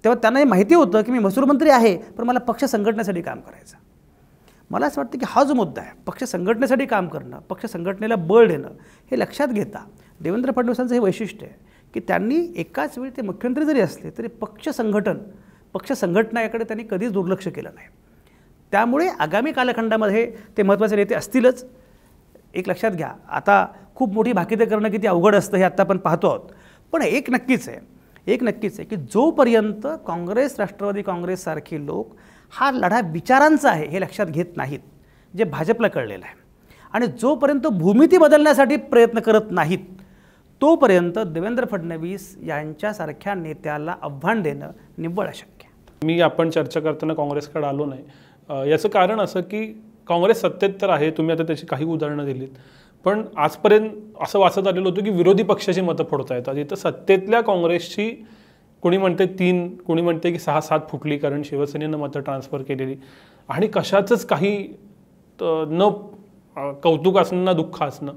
Speaker 1: तेव्हा त्यांना हे माहिती होतं की मी महसूल मंत्री आहे पण मला पक्ष संघटनेसाठी काम करायचं. मला असं वाटतं की हा जो मुद्दा आहे पक्ष संघटनेसाठी काम करणं, पक्ष संघटनेला बळ देणं, हे लक्षात घेता देवेंद्र फडणवीसांचं हे वैशिष्ट्य आहे की त्यांनी एकाच वेळी ते मुख्यमंत्री जरी असले तरी पक्ष संघटना याकडे त्यांनी कधीच दुर्लक्ष केलं नाही. त्यामुळे आगामी कालखंडामध्ये ते महत्त्वाचे नेते असतीलच. एक लक्षात घ्या, आता खूप मोठी भाकिते करणं किती अवघड असतं हे आत्ता आपण पाहतो आहोत. पण एक नक्कीच आहे की जोपर्यंत राष्ट्रवादी काँग्रेससारखे लोक हा लढा विचारांचा आहे हे लक्षात घेत नाहीत, जे भाजपला कळलेलं आहे, आणि जोपर्यंत भूमिती बदलण्यासाठी प्रयत्न करत नाहीत तोपर्यंत देवेंद्र फडणवीस यांच्यासारख्या नेत्याला आव्हान देणं निव्वळ अशक्य.
Speaker 2: आपण चर्चा करताना काँग्रेसकडे आलो नाही. याचं कारण असं की काँग्रेस सत्तेत तर आहे, तुम्ही आता त्याची काही उदाहरणं दिलीत, पण आजपर्यंत असं वाचत आलेलं होतं की विरोधी पक्षाची मतं फोडता येतात. इथं सत्तेतल्या काँग्रेसची कोणी म्हणते 3, कोणी म्हणते की 6-7 फुटली कारण शिवसेनेनं मतं ट्रान्सफर केलेली, आणि कशाचंच काही न कौतुक असणं ना दुःख असणं,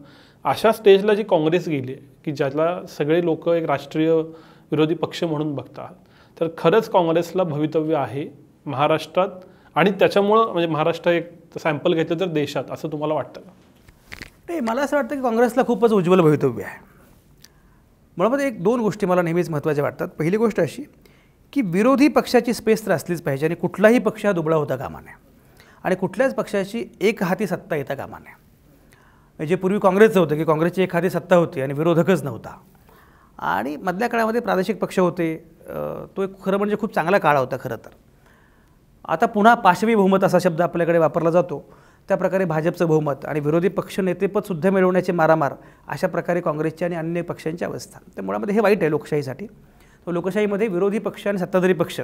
Speaker 2: अशा स्टेजला जी काँग्रेस गेली आहे की ज्याला सगळे लोक एक राष्ट्रीय विरोधी पक्ष म्हणून बघतात, तर खरंच काँग्रेसला भवितव्य आहे महाराष्ट्रात, आणि त्याच्यामुळं म्हणजे महाराष्ट्र एक सॅम्पल घेतलं तर देशात, असं तुम्हाला वाटतं का?
Speaker 1: नाही, मला असं वाटतं की काँग्रेसला खूपच उज्ज्वल भवितव्य आहे. मुळात 1-2 गोष्टी मला नेहमीच महत्त्वाच्या वाटतात. पहिली गोष्ट अशी की विरोधी पक्षाची स्पेस तर असलीच पाहिजे आणि कुठलाही पक्ष हा दुबळा होता कामा नये आणि कुठल्याच पक्षाची एक हाती सत्ता येता कामा नये. जे पूर्वी काँग्रेसचं होतं की काँग्रेसची एक हाती सत्ता होती आणि विरोधकच नव्हता, आणि मधल्या काळामध्ये प्रादेशिक पक्ष होते. तो एक खरं म्हणजे खूप चांगला काळ होता खरं तर. आता पुन्हा पाशवी बहुमत असा शब्द आपल्याकडे वापरला जातो. त्या प्रकारे भाजपचं बहुमत आणि विरोधी पक्ष नेतेपदसुद्धा मिळवण्याचे मारामार, अशा प्रकारे काँग्रेसची आणि अन्य पक्षांची अवस्था. तर मुळामध्ये हे वाईट आहे लोकशाहीसाठी. तो लोकशाहीमध्ये विरोधी पक्ष आणि सत्ताधारी पक्ष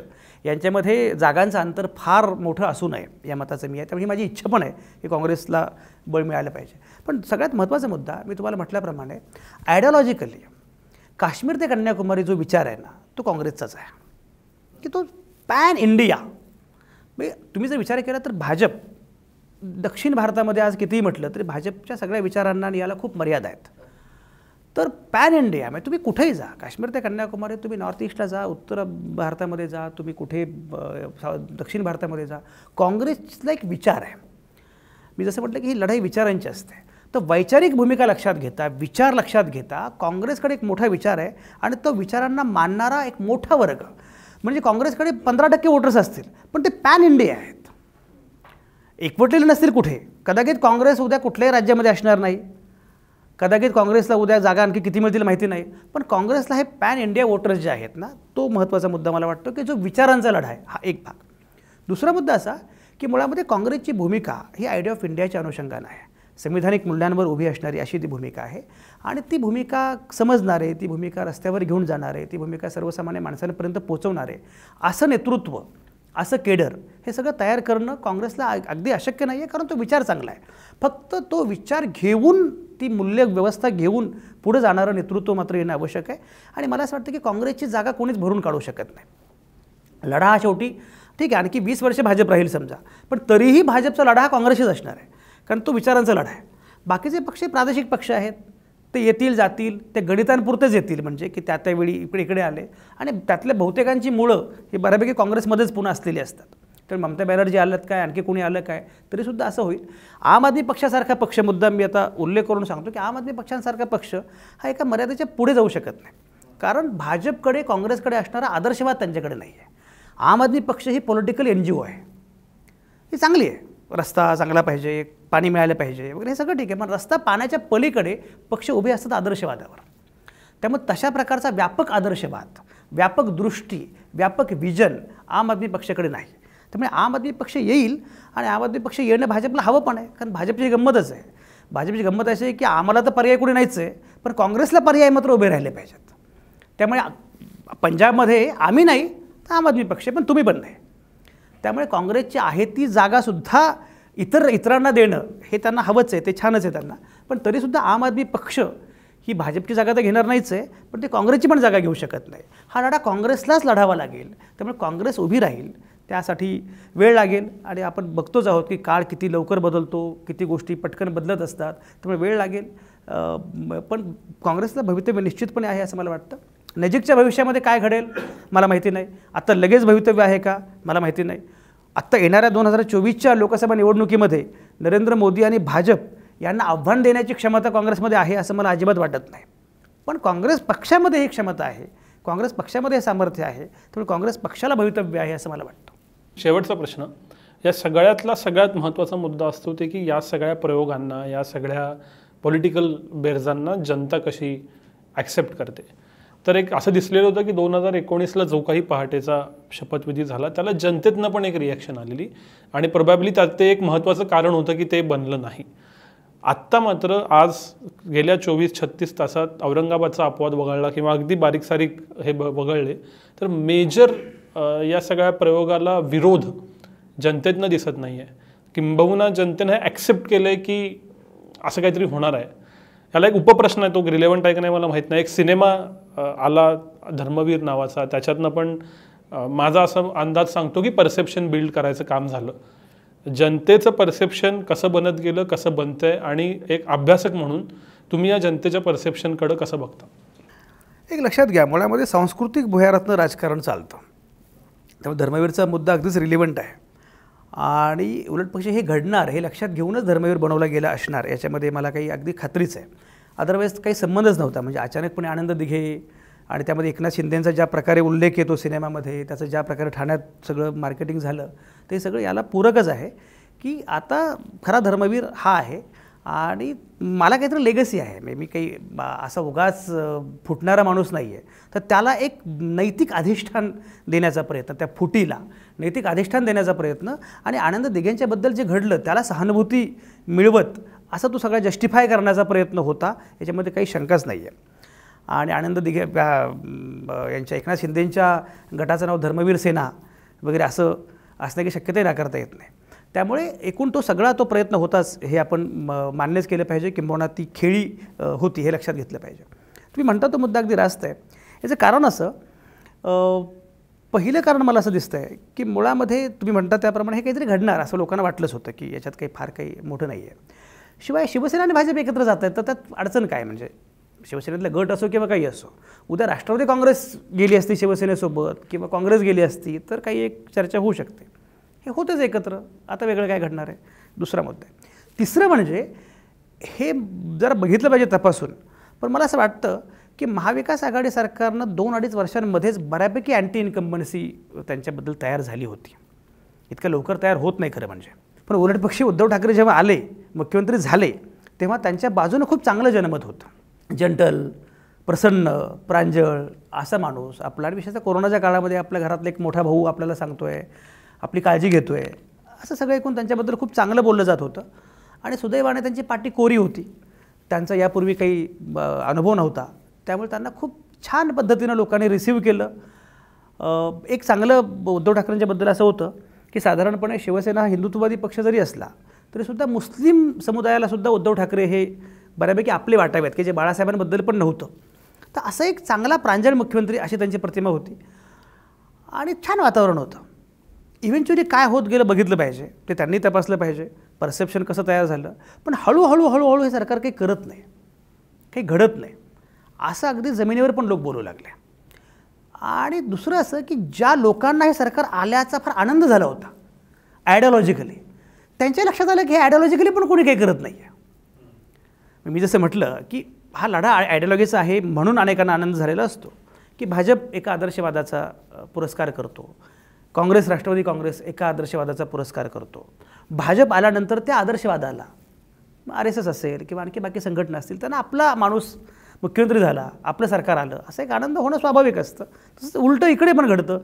Speaker 1: यांच्यामध्ये जागांचं अंतर फार मोठं असू नये या मताचं मी आहे. त्यामुळे माझी इच्छा पण आहे की काँग्रेसला बळ मिळालं पाहिजे. पण सगळ्यात महत्त्वाचा मुद्दा मी तुम्हाला म्हटल्याप्रमाणे आयडियॉलॉजिकली काश्मीर ते कन्याकुमारी जो विचार आहे ना तो काँग्रेसचाच आहे की तो पॅन इंडिया. म्हणजे तुम्ही जर विचार केला तर भाजप दक्षिण भारतामध्ये आज कितीही म्हटलं तरी भाजपच्या सगळ्या विचारांना आणि याला खूप मर्यादा आहेत. तर पॅन इंडिया म्हणजे तुम्ही कुठेही जा, काश्मीर ते कन्याकुमारी, तुम्ही नॉर्थ ईस्टला जा, उत्तर भारतामध्ये जा, तुम्ही कुठे दक्षिण भारतामध्ये जा, काँग्रेसचा एक विचार आहे. मी जसं म्हटलं की ही लढाई विचारांची असते. तर वैचारिक भूमिका लक्षात घेता, विचार लक्षात घेता काँग्रेसकडे एक मोठा विचार आहे आणि तो विचारांना मानणारा एक मोठा वर्ग. म्हणजे काँग्रेसकडे 15% वोटर्स असतील पण ते पॅन इंडिया आहेत, एकवटलेले नसतील कुठे. कदाचित काँग्रेस उद्या कुठल्याही राज्यामध्ये असणार नाही, कदाचित काँग्रेसला उद्या जागा आणखी किती मिळतील माहिती नाही, पण काँग्रेसला हे पॅन इंडिया वोटर्स जे आहेत ना तो महत्त्वाचा मुद्दा मला वाटतो की जो विचारांचा लढा आहे हा एक भाग. दुसरा मुद्दा असा की मुळामध्ये काँग्रेसची भूमिका ही आयडिया ऑफ इंडियाच्या अनुषंगानं आहे, संविधानिक मूल्यांवर उभी असणारी अशी ती भूमिका आहे आणि ती भूमिका समजणारे, ती भूमिका रस्त्यावर घेऊन जाणारे, ती भूमिका सर्वसामान्य माणसांपर्यंत पोहोचवणारे असं नेतृत्व, असं केडर हे सगळं तयार करणं काँग्रेसला अगदी अशक्य नाही आहे, कारण तो विचार चांगला आहे. फक्त तो विचार घेऊन, ती मूल्य व्यवस्था घेऊन पुढे जाणारं नेतृत्व मात्र येणं आवश्यक आहे. आणि मला असं वाटतं की काँग्रेसची जागा कोणीच भरून काढू शकत नाही. लढा हा शेवटी ठीक आहे, आणखी 20 वर्ष भाजप राहील समजा, पण तरीही भाजपचा लढा हा काँग्रेसशीच असणार आहे, कारण तो विचारांचा लढा आहे. बाकीचे पक्ष प्रादेशिक पक्ष आहेत, ते येतील जातील, ते गणितांपुरतेच येतील, म्हणजे की त्यावेळी इकडे आले आणि त्यातल्या बहुतेकांची मुळं ही बऱ्यापैकी काँग्रेसमध्येच पुन्हा असलेली असतात. तर ममता बॅनर्जी आलं काय, आणखी कोणी आलं काय, तरीसुद्धा असं होईल. आम आदमी पक्षासारखा पक्ष, मुद्दा मी आता उल्लेख करून सांगतो की आम आदमी पक्षांसारखा पक्ष हा एका मर्यादेच्या पुढे जाऊ शकत नाही, कारण भाजपकडे काँग्रेसकडे असणारा आदर्शवाद त्यांच्याकडे नाही आहे. आम आदमी पक्ष ही पॉलिटिकल NGO आहे, ही चांगली आहे, रस्ता चांगला पाहिजे, पाणी मिळालं पाहिजे वगैरे हे सगळं ठीक आहे, पण रस्ता पाण्याच्या पलीकडे पक्ष उभे असतात आदर्शवादावर. त्यामुळे तशा प्रकारचा व्यापक आदर्शवाद, व्यापक दृष्टी, व्यापक विजन आम आदमी पक्षाकडे नाही. त्यामुळे आम आदमी पक्ष येईल आणि आम आदमी पक्ष येणं भाजपला हवं पण आहे, कारण भाजपची गंमतच आहे. भाजपची गंमत अशी आहे की आम्हाला तर पर्याय कोणी नाहीच आहे, पण काँग्रेसला पर्याय मात्र उभे राहिले पाहिजेत. त्यामुळे पंजाबमध्ये आम्ही नाही तर आम आदमी पक्ष, पण तुम्ही पण नाही. त्यामुळे काँग्रेसची आहे ती जागासुद्धा इतरांना देणं हे त्यांना हवंच आहे, ते छानच आहे त्यांना, पण तरीसुद्धा आम आदमी पक्ष ही भाजपची जागा तर घेणार नाहीच आहे, पण ते काँग्रेसची पण जागा घेऊ शकत नाही. हा लढा काँग्रेसलाच लढावा लागेल. त्यामुळे काँग्रेस उभी राहील, त्यासाठी वेळ लागेल आणि आपण बघतोच आहोत की काळ किती लवकर बदलतो, किती गोष्टी पटकन बदलत असतात, त्यामुळे वेळ लागेल. पण काँग्रेसला भवितव्य निश्चितपणे आहे असं मला वाटतं. नजीकच्या भविष्यामध्ये काय घडेल मला माहिती नाही, आत्ता लगेच भवितव्य आहे का मला माहिती नाही. आत्ता येणाऱ्या 2024च्या लोकसभा निवडणुकीमध्ये नरेंद्र मोदी आणि भाजप यांना आव्हान देण्याची क्षमता काँग्रेसमध्ये आहे असं मला अजिबात वाटत नाही, पण काँग्रेस पक्षामध्ये ही क्षमता आहे, काँग्रेस पक्षामध्ये हे सामर्थ्य आहे, त्यामुळे काँग्रेस पक्षाला भवितव्य आहे असं मला वाटतं.
Speaker 2: शेवटचा प्रश्न, या सगळ्यातला सगळ्यात महत्त्वाचा मुद्दा असतो ते की या सगळ्या प्रयोगांना, या सगळ्या पॉलिटिकल बेरजांना जनता कशी ॲक्सेप्ट करते. तर एक असं दिसलेलं होतं की 2019ला जो काही पहाटेचा शपथविधी झाला त्याला जनतेतनं पण एक रिॲक्शन आलेली आणि प्रोबॅबली त्यात ते एक महत्त्वाचं कारण होतं की ते बनलं नाही. आत्ता मात्र आज गेल्या 24-36 तासात औरंगाबादचा अपवाद वगळला किंवा अगदी बारीक सारीक हे वगळले तर मेजर या सगळ्या प्रयोगाला विरोध जनतेतनं दिसत नाही आहे. किंबहुना जनतेनं हे ॲक्सेप्ट केलं आहे की असं काहीतरी होणार आहे. याला एक उपप्रश्न आहे, तो रिलेव्हंट आहे का नाही मला माहीत नाही. एक सिनेमा आला धर्मवीर नावाचा, त्याच्यातनं पण माझा असा अंदाज सांगतो की परसेप्शन बिल्ड करायचं काम झालं. जनतेचं परसेप्शन कसं बनत गेलं, कसं बनतं आहे आणि एक अभ्यासक म्हणून तुम्ही या जनतेच्या परसेप्शनकडं कसं बघता?
Speaker 1: एक लक्षात घ्या, मुळामध्ये सांस्कृतिक भुयारातनं राजकारण चालतं, त्यामुळे धर्मवीरचा मुद्दा अगदीच रिलेव्हंट आहे आणि उलटपक्षी हे घडणार हे लक्षात घेऊनच धर्मवीर बनवला गेला असणार याच्यामध्ये मला काही अगदी खात्रीच आहे. अदरवाईज काही संबंधच नव्हता. म्हणजे अचानकपणे आनंद दिघे आणि त्यामध्ये एकनाथ शिंदेंचा ज्या प्रकारे उल्लेख येतो सिनेमामध्ये, त्याचं ज्या प्रकारे ठाण्यात सगळं मार्केटिंग झालं ते सगळं याला पूरकच आहे की आता खरा धर्मवीर हा आहे आणि मला काहीतरी लेगसी आहे. मी काही असा उगाच फुटणारा माणूस नाही आहे, तर त्याला एक नैतिक अधिष्ठान देण्याचा प्रयत्न, त्या फुटीला नैतिक अधिष्ठान देण्याचा प्रयत्न आणि आनंद दिघेंच्याबद्दल जे घडलं त्याला सहानुभूती मिळवत असा तो सगळा जस्टिफाय करण्याचा प्रयत्न होता, याच्यामध्ये काही शंकाच नाही आहे. आणि आनंद दिघे यांच्या एकनाथ शिंदेंच्या गटाचं नाव धर्मवीर सेना वगैरे असं असण्याची शक्यताही नाकारता येत नाही. त्यामुळे एकूण तो सगळा तो प्रयत्न होताच हे आपण मान्यच केलं पाहिजे, किंबहुना ती खेळी होती हे लक्षात घेतलं पाहिजे. तुम्ही म्हणता तो मुद्दा अगदी रास्त आहे. याचं कारण असं, पहिलं कारण मला असं दिसतं आहे की मुळामध्ये तुम्ही म्हणता त्याप्रमाणे हे काहीतरी घडणार असं लोकांना वाटलंच होतं की याच्यात काही फार काही मोठं नाही आहे. शिवाय शिवसेना आणि भाजप एकत्र जात आहेत तर त्यात अडचण काय, म्हणजे शिवसेनेतला गट असो किंवा काही असो, उद्या राष्ट्रवादी काँग्रेस गेली असती शिवसेनेसोबत किंवा काँग्रेस गेली असती तर काही एक चर्चा होऊ शकते. हे होतेच एकत्र, आता वेगळं काय घडणार आहे, दुसरा मुद्दा आहे. तिसरं म्हणजे हे जरा बघितलं पाहिजे तपासून, पण मला असं वाटतं की महाविकास आघाडी सरकारनं 2-2.5 वर्षांमध्येच बऱ्यापैकी अँटी इन्कम्बन्सी त्यांच्याबद्दल तयार झाली होती. इतकं लवकर तयार होत नाही खरं म्हणजे. पण उलटपक्षी उद्धव ठाकरे जेव्हा आले, मुख्यमंत्री झाले, तेव्हा त्यांच्या बाजूनं खूप चांगलं जनमत होतं. जंटल, प्रसन्न, प्रांजळ असा माणूस आपला, आणि विशेषतः कोरोनाच्या काळामध्ये आपल्या घरातला एक मोठा भाऊ आपल्याला सांगतो आहे, आपली काळजी घेतो आहे, असं सगळं ऐकून त्यांच्याबद्दल खूप चांगलं बोललं जात होतं. आणि सुदैवाने त्यांची पाठी कोरी होती, त्यांचा यापूर्वी काही अनुभव नव्हता, त्यामुळे त्यांना खूप छान पद्धतीनं लोकांनी रिसीव्ह केलं. एक चांगलं उद्धव ठाकरेंच्याबद्दल असं होतं की साधारणपणे शिवसेना हा हिंदुत्ववादी पक्ष जरी असला तरीसुद्धा मुस्लिम समुदायालासुद्धा उद्धव ठाकरे हे बऱ्यापैकी आपले वाटावेत, की जे बाळासाहेबांबद्दल पण नव्हतं. तर असं एक चांगला प्रांजळ मुख्यमंत्री अशी त्यांची प्रतिमा होती आणि छान वातावरण होतं. इव्हेंच्युअली काय होत गेलं बघितलं पाहिजे, ते त्यांनी तपासलं पाहिजे, परसेप्शन कसं तयार झालं. पण हळूहळू हे सरकार काही करत नाही, काही घडत नाही असं अगदी जमिनीवर पण लोक बोलू लागले. आणि दुसरं असं की ज्या लोकांना हे सरकार आल्याचा फार आनंद झाला होता आयडिओलॉजिकली, त्यांच्या लक्षात आलं की हे आयडिओलॉजिकली पण कोणी काही करत नाही आहे. मी जसं म्हटलं की हा लढा आयडिओलॉजीचा आहे म्हणून अनेकांना आनंद झालेला असतो की भाजप एका आदर्शवादाचा पुरस्कार करतो, काँग्रेस राष्ट्रवादी काँग्रेस एका आदर्शवादाचा पुरस्कार करतो. भाजप आल्यानंतर त्या आदर्शवादाला RSS असेल किंवा आणखी बाकी संघटना असतील त्यांना आपला माणूस मुख्यमंत्री झाला, आपलं सरकार आलं, असं एक आनंद होणं स्वाभाविक असतं. तसंच उलटं इकडे पण घडतं.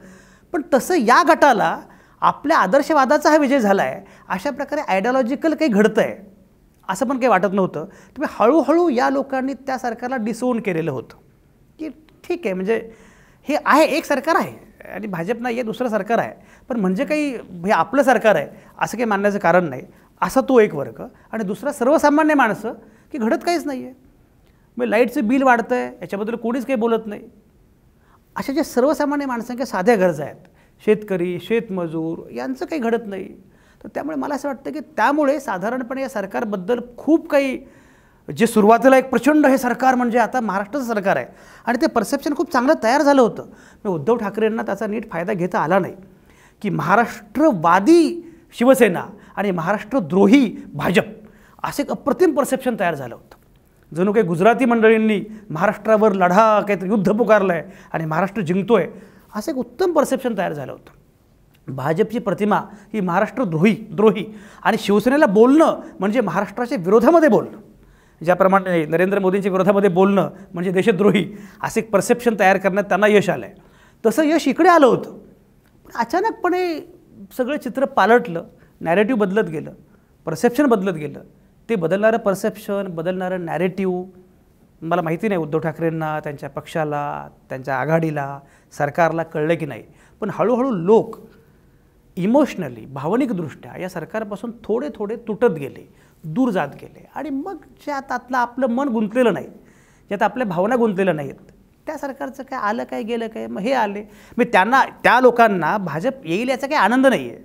Speaker 1: पण तसं या गटाला आपल्या आदर्शवादाचा हा विजय झाला आहे, अशा प्रकारे आयडिओलॉजिकल काही घडतं आहे असं पण काही वाटत नव्हतं. तुम्ही हळूहळू या लोकांनी त्या सरकारला डिसओन केलेलं होतं की ठीक आहे, म्हणजे हे आहे एक सरकार आहे आणि भाजप नाही आहे, दुसरं सरकार आहे, पण म्हणजे काही हे आपलं सरकार आहे असं काही मानण्याचं कारण नाही, असा तो एक वर्ग. आणि दुसरा सर्वसामान्य माणसं की घडत काहीच नाही आहे, मग लाईटचं बिल वाढतं आहे याच्याबद्दल कोणीच काही बोलत नाही. अशा ज्या सर्वसामान्य माणसांच्या साध्या गरजा आहेत, शेतकरी, शेतमजूर यांचं काही घडत नाही. तर त्यामुळे मला असं वाटतं की त्यामुळे साधारणपणे या सरकारबद्दल खूप काही, जे सुरुवातीला एक प्रचंड हे सरकार म्हणजे आता महाराष्ट्राचं सरकार आहे आणि ते परसेप्शन खूप चांगलं तयार झालं होतं. पण उद्धव ठाकरेंना त्याचा नीट फायदा घेता आला नाही की महाराष्ट्रवादी शिवसेना आणि महाराष्ट्रद्रोही भाजप असं एक अप्रतिम परसेप्शन तयार झालं होतं. जणू काही गुजराती मंडळींनी महाराष्ट्रावर लढा काहीतरी युद्ध पुकारलं आहे आणि महाराष्ट्र जिंकतोय असं एक उत्तम परसेप्शन तयार झालं होतं. भाजपची प्रतिमा ही महाराष्ट्रद्रोही आणि शिवसेनेला बोलणं म्हणजे महाराष्ट्राच्या विरोधामध्ये बोलणं, ज्याप्रमाणे नरेंद्र मोदींच्या विरोधामध्ये बोलणं म्हणजे देशद्रोही, असं एक परसेप्शन तयार करण्यात त्यांना यश आलं आहे. तसं यश इकडे आलं होतं. पण अचानकपणे सगळं चित्र पालटलं, नॅरेटिव्ह बदलत गेलं, परसेप्शन बदलत गेलं. ते बदलणारं परसेप्शन, बदलणारं नॅरेटिव्ह मला माहिती नाही उद्धव ठाकरेंना, त्यांच्या पक्षाला, त्यांच्या आघाडीला, सरकारला कळलं की नाही. पण हळूहळू लोक इमोशनली, भावनिकदृष्ट्या या सरकारपासून थोडे थोडे तुटत गेले, दूर जात गेले. आणि मग ज्यात आतलं आपलं मन गुंतलेलं नाही, ज्यात आपल्या भावना गुंतलेल्या नाहीत, त्या सरकारचं काय आलं काय गेलं काय, मग हे आले. मग त्यांना, त्या लोकांना भाजप येईल याचा काही आनंद नाही आहे,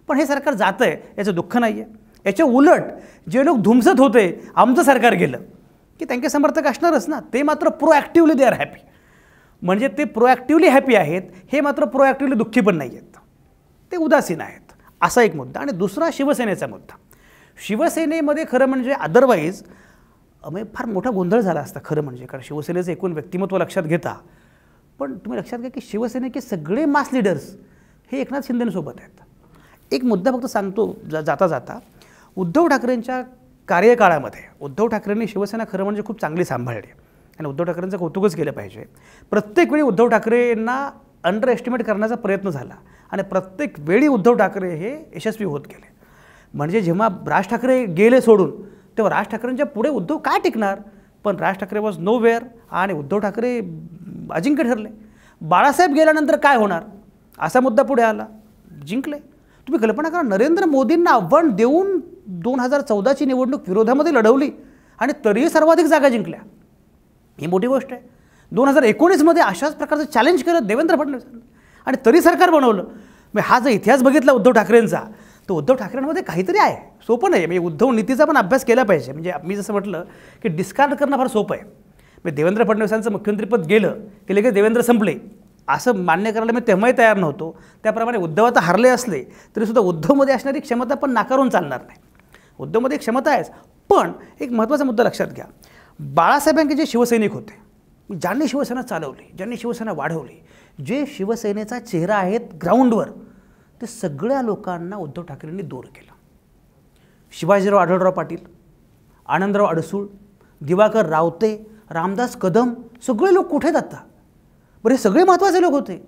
Speaker 1: पण हे सरकार जातं आहे याचं दुःख नाही आहे. याच्या उलट जे लोक धुमसत होते आमचं सरकार गेलं की त्यांचे समर्थक असणारच ना, ते मात्र प्रोॲक्टिव्हली दे आर हॅपी. म्हणजे ते प्रोॲक्टिव्हली हॅपी आहेत, हे मात्र प्रोॲक्टिव्हली दुःखी पण नाही आहेत, ते उदासीन आहेत. असा एक मुद्दा. आणि दुसरा शिवसेनेचा मुद्दा. शिवसेनेमध्ये खरं म्हणजे अदरवाईज म्हणजे फार मोठा गोंधळ झाला असता खरं म्हणजे, कारण शिवसेनेचं एकूण व्यक्तिमत्व लक्षात घेता. पण तुम्ही लक्षात घ्या की शिवसेनेचे सगळे मास लीडर्स हे एकनाथ शिंदेंसोबत आहेत. एक मुद्दा फक्त सांगतो जाता जाता, उद्धव ठाकरेंच्या कार्यकाळामध्ये उद्धव ठाकरेंनी शिवसेना खरं म्हणजे खूप चांगली सांभाळली आणि उद्धव ठाकरेंचं कौतुकच केलं पाहिजे. प्रत्येक वेळी उद्धव ठाकरेंना अंडर एस्टिमेट करण्याचा प्रयत्न झाला आणि प्रत्येक वेळी उद्धव ठाकरे हे यशस्वी होत गेले. म्हणजे जेव्हा राज ठाकरे गेले सोडून, तेव्हा राज ठाकरेंच्या पुढे उद्धव काय टिकणार. पण Raj Thackeray was know where आणि उद्धव ठाकरे अजिंक्य ठरले. बाळासाहेब गेल्यानंतर काय होणार असा मुद्दा पुढे आला, जिंकले. तुम्ही कल्पना करा, नरेंद्र मोदींना आव्हान देऊन 2014ची निवडणूक विरोधामध्ये लढवली आणि तरीही सर्वाधिक जागा जिंकल्या. ही मोठी गोष्ट आहे. 2019मध्ये अशाच प्रकारचं चॅलेंज करत देवेंद्र फडणवीसांनी आणि तरी सरकार बनवलं. म्हणजे हा जर इतिहास बघितला उद्धव ठाकरेंचा, तर उद्धव ठाकरेंमध्ये काहीतरी आहे. सोपं नाही म्हणजे उद्धव नीतीचा पण अभ्यास केला पाहिजे. म्हणजे मी जसं म्हटलं की डिस्कार्ड करणं फार सोपं आहे. म्हणजे देवेंद्र फडणवीसांचं मुख्यमंत्रीपद गेलं की लगेच देवेंद्र संपले असं मान्य करायला मी तेव्हाही तयार नव्हतो. त्याप्रमाणे उद्धव आता हरले असले तरीसुद्धा उद्धवमध्ये असणारी क्षमता पण नाकारून चालणार नाही. उद्धवमध्ये एक क्षमता आहेच. पण एक महत्त्वाचा मुद्दा लक्षात घ्या, बाळासाहेबांचे जे शिवसैनिक होते, ज्यांनी शिवसेना चालवली, ज्यांनी शिवसेना वाढवली, जे शिवसेनेचा चेहरा आहेत ग्राउंडवर, ते सगळ्या लोकांना उद्धव ठाकरेंनी दूर केलं. शिवाजीराव आढळराव पाटील, आनंदराव अडसूळ, दिवाकर रावते, रामदास कदम, सगळे लोक कुठे आहेत आता? बरं, हे सगळे महत्त्वाचे लोक होते.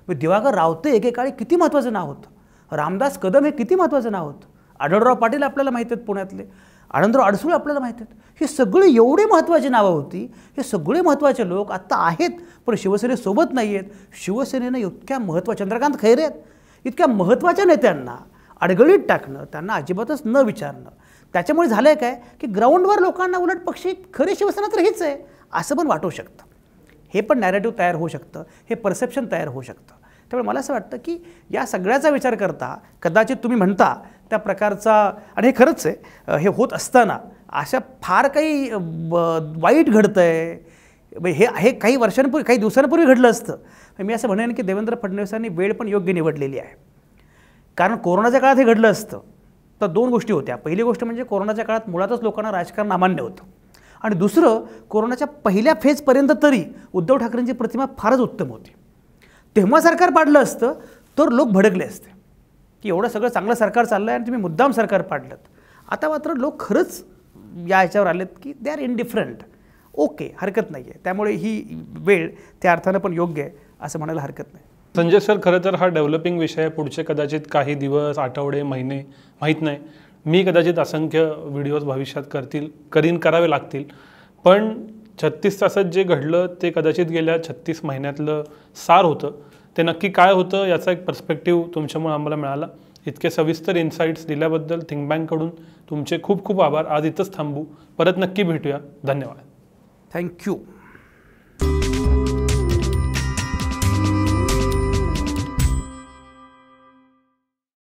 Speaker 1: दिवाकर रावते एकेकाळी किती महत्त्वाचं नाव होतं. रामदास कदम हे किती महत्त्वाचं नाव होतं. आढळराव पाटील आपल्याला माहीत आहेत पुण्यातले, आनंदराव अडसूळ आपल्याला माहीत आहेत. हे सगळे एवढे महत्त्वाची नावं होती. हे सगळे महत्त्वाचे लोक आत्ता आहेत पण शिवसेनेसोबत नाही आहेत. शिवसेनेनं इतक्या महत्त्वाच्या, चंद्रकांत खैरे आहेत, इतक्या महत्त्वाच्या नेत्यांना अडगळीत टाकणं, त्यांना अजिबातच न विचारणं, त्याच्यामुळे झालं आहे काय की ग्राउंडवर लोकांना उलट पक्षी खरी शिवसेना तर हीच आहे असं पण वाटू शकतं. हे पण नॅरेटिव्ह तयार होऊ शकतं, हे परसेप्शन तयार होऊ शकतं. त्यामुळे मला असं वाटतं की या सगळ्याचा विचार करता कदाचित तुम्ही म्हणता त्या प्रकारचा, आणि हे खरंच आहे, हे होत असताना अशा फार काही वाईट घडतं आहे, हे काही वर्षांपूर्वी, काही दिवसांपूर्वी घडलं असतं. मी असं म्हणेन की देवेंद्र फडणवीसांनी वेळ पण योग्य निवडलेली आहे. कारण कोरोनाच्या काळात हे घडलं असतं तर दोन गोष्टी होत्या. पहिली गोष्ट म्हणजे कोरोनाच्या काळात मुळातच लोकांना राजकारण अमान्य होतं, आणि दुसरं, कोरोनाच्या पहिल्या फेजपर्यंत तरी उद्धव ठाकरेंची प्रतिमा फारच उत्तम होती. तेव्हा सरकार पाडलं असतं तर लोक भडकले असते की एवढं सगळं चांगलं सरकार चाललं आहे आणि तुम्ही मुद्दाम सरकार पाडलं. आता मात्र लोक खरंच या ह्याच्यावर आलेत की दे आर इनडिफरंट. ओके, हरकत नाही आहे. त्यामुळे ही वेळ त्या अर्थानं पण योग्य आहे असं म्हणायला हरकत नाही.
Speaker 2: संजय सर, खरं तर हा डेव्हलपिंग विषय आहे. पुढचे कदाचित काही दिवस, आठवडे, महिने माहीत नाही. मी कदाचित असंख्य व्हिडिओज भविष्यात करावे लागतील. पण 36 तासात जे घडलं ते कदाचित गेल्या 36 महिन्यातलं सार होतं. ते नक्की काय होतं याचा एक पर्स्पेक्टिव्ह तुमच्यामुळे आम्हाला मिळाला. इतके सविस्तर इन्साइट्स दिल्याबद्दल थिंक बँककडून तुमचे खूप खूप आभार. आज इथंच थांबू. परत नक्की भेटूया. धन्यवाद.
Speaker 1: थँक्यू.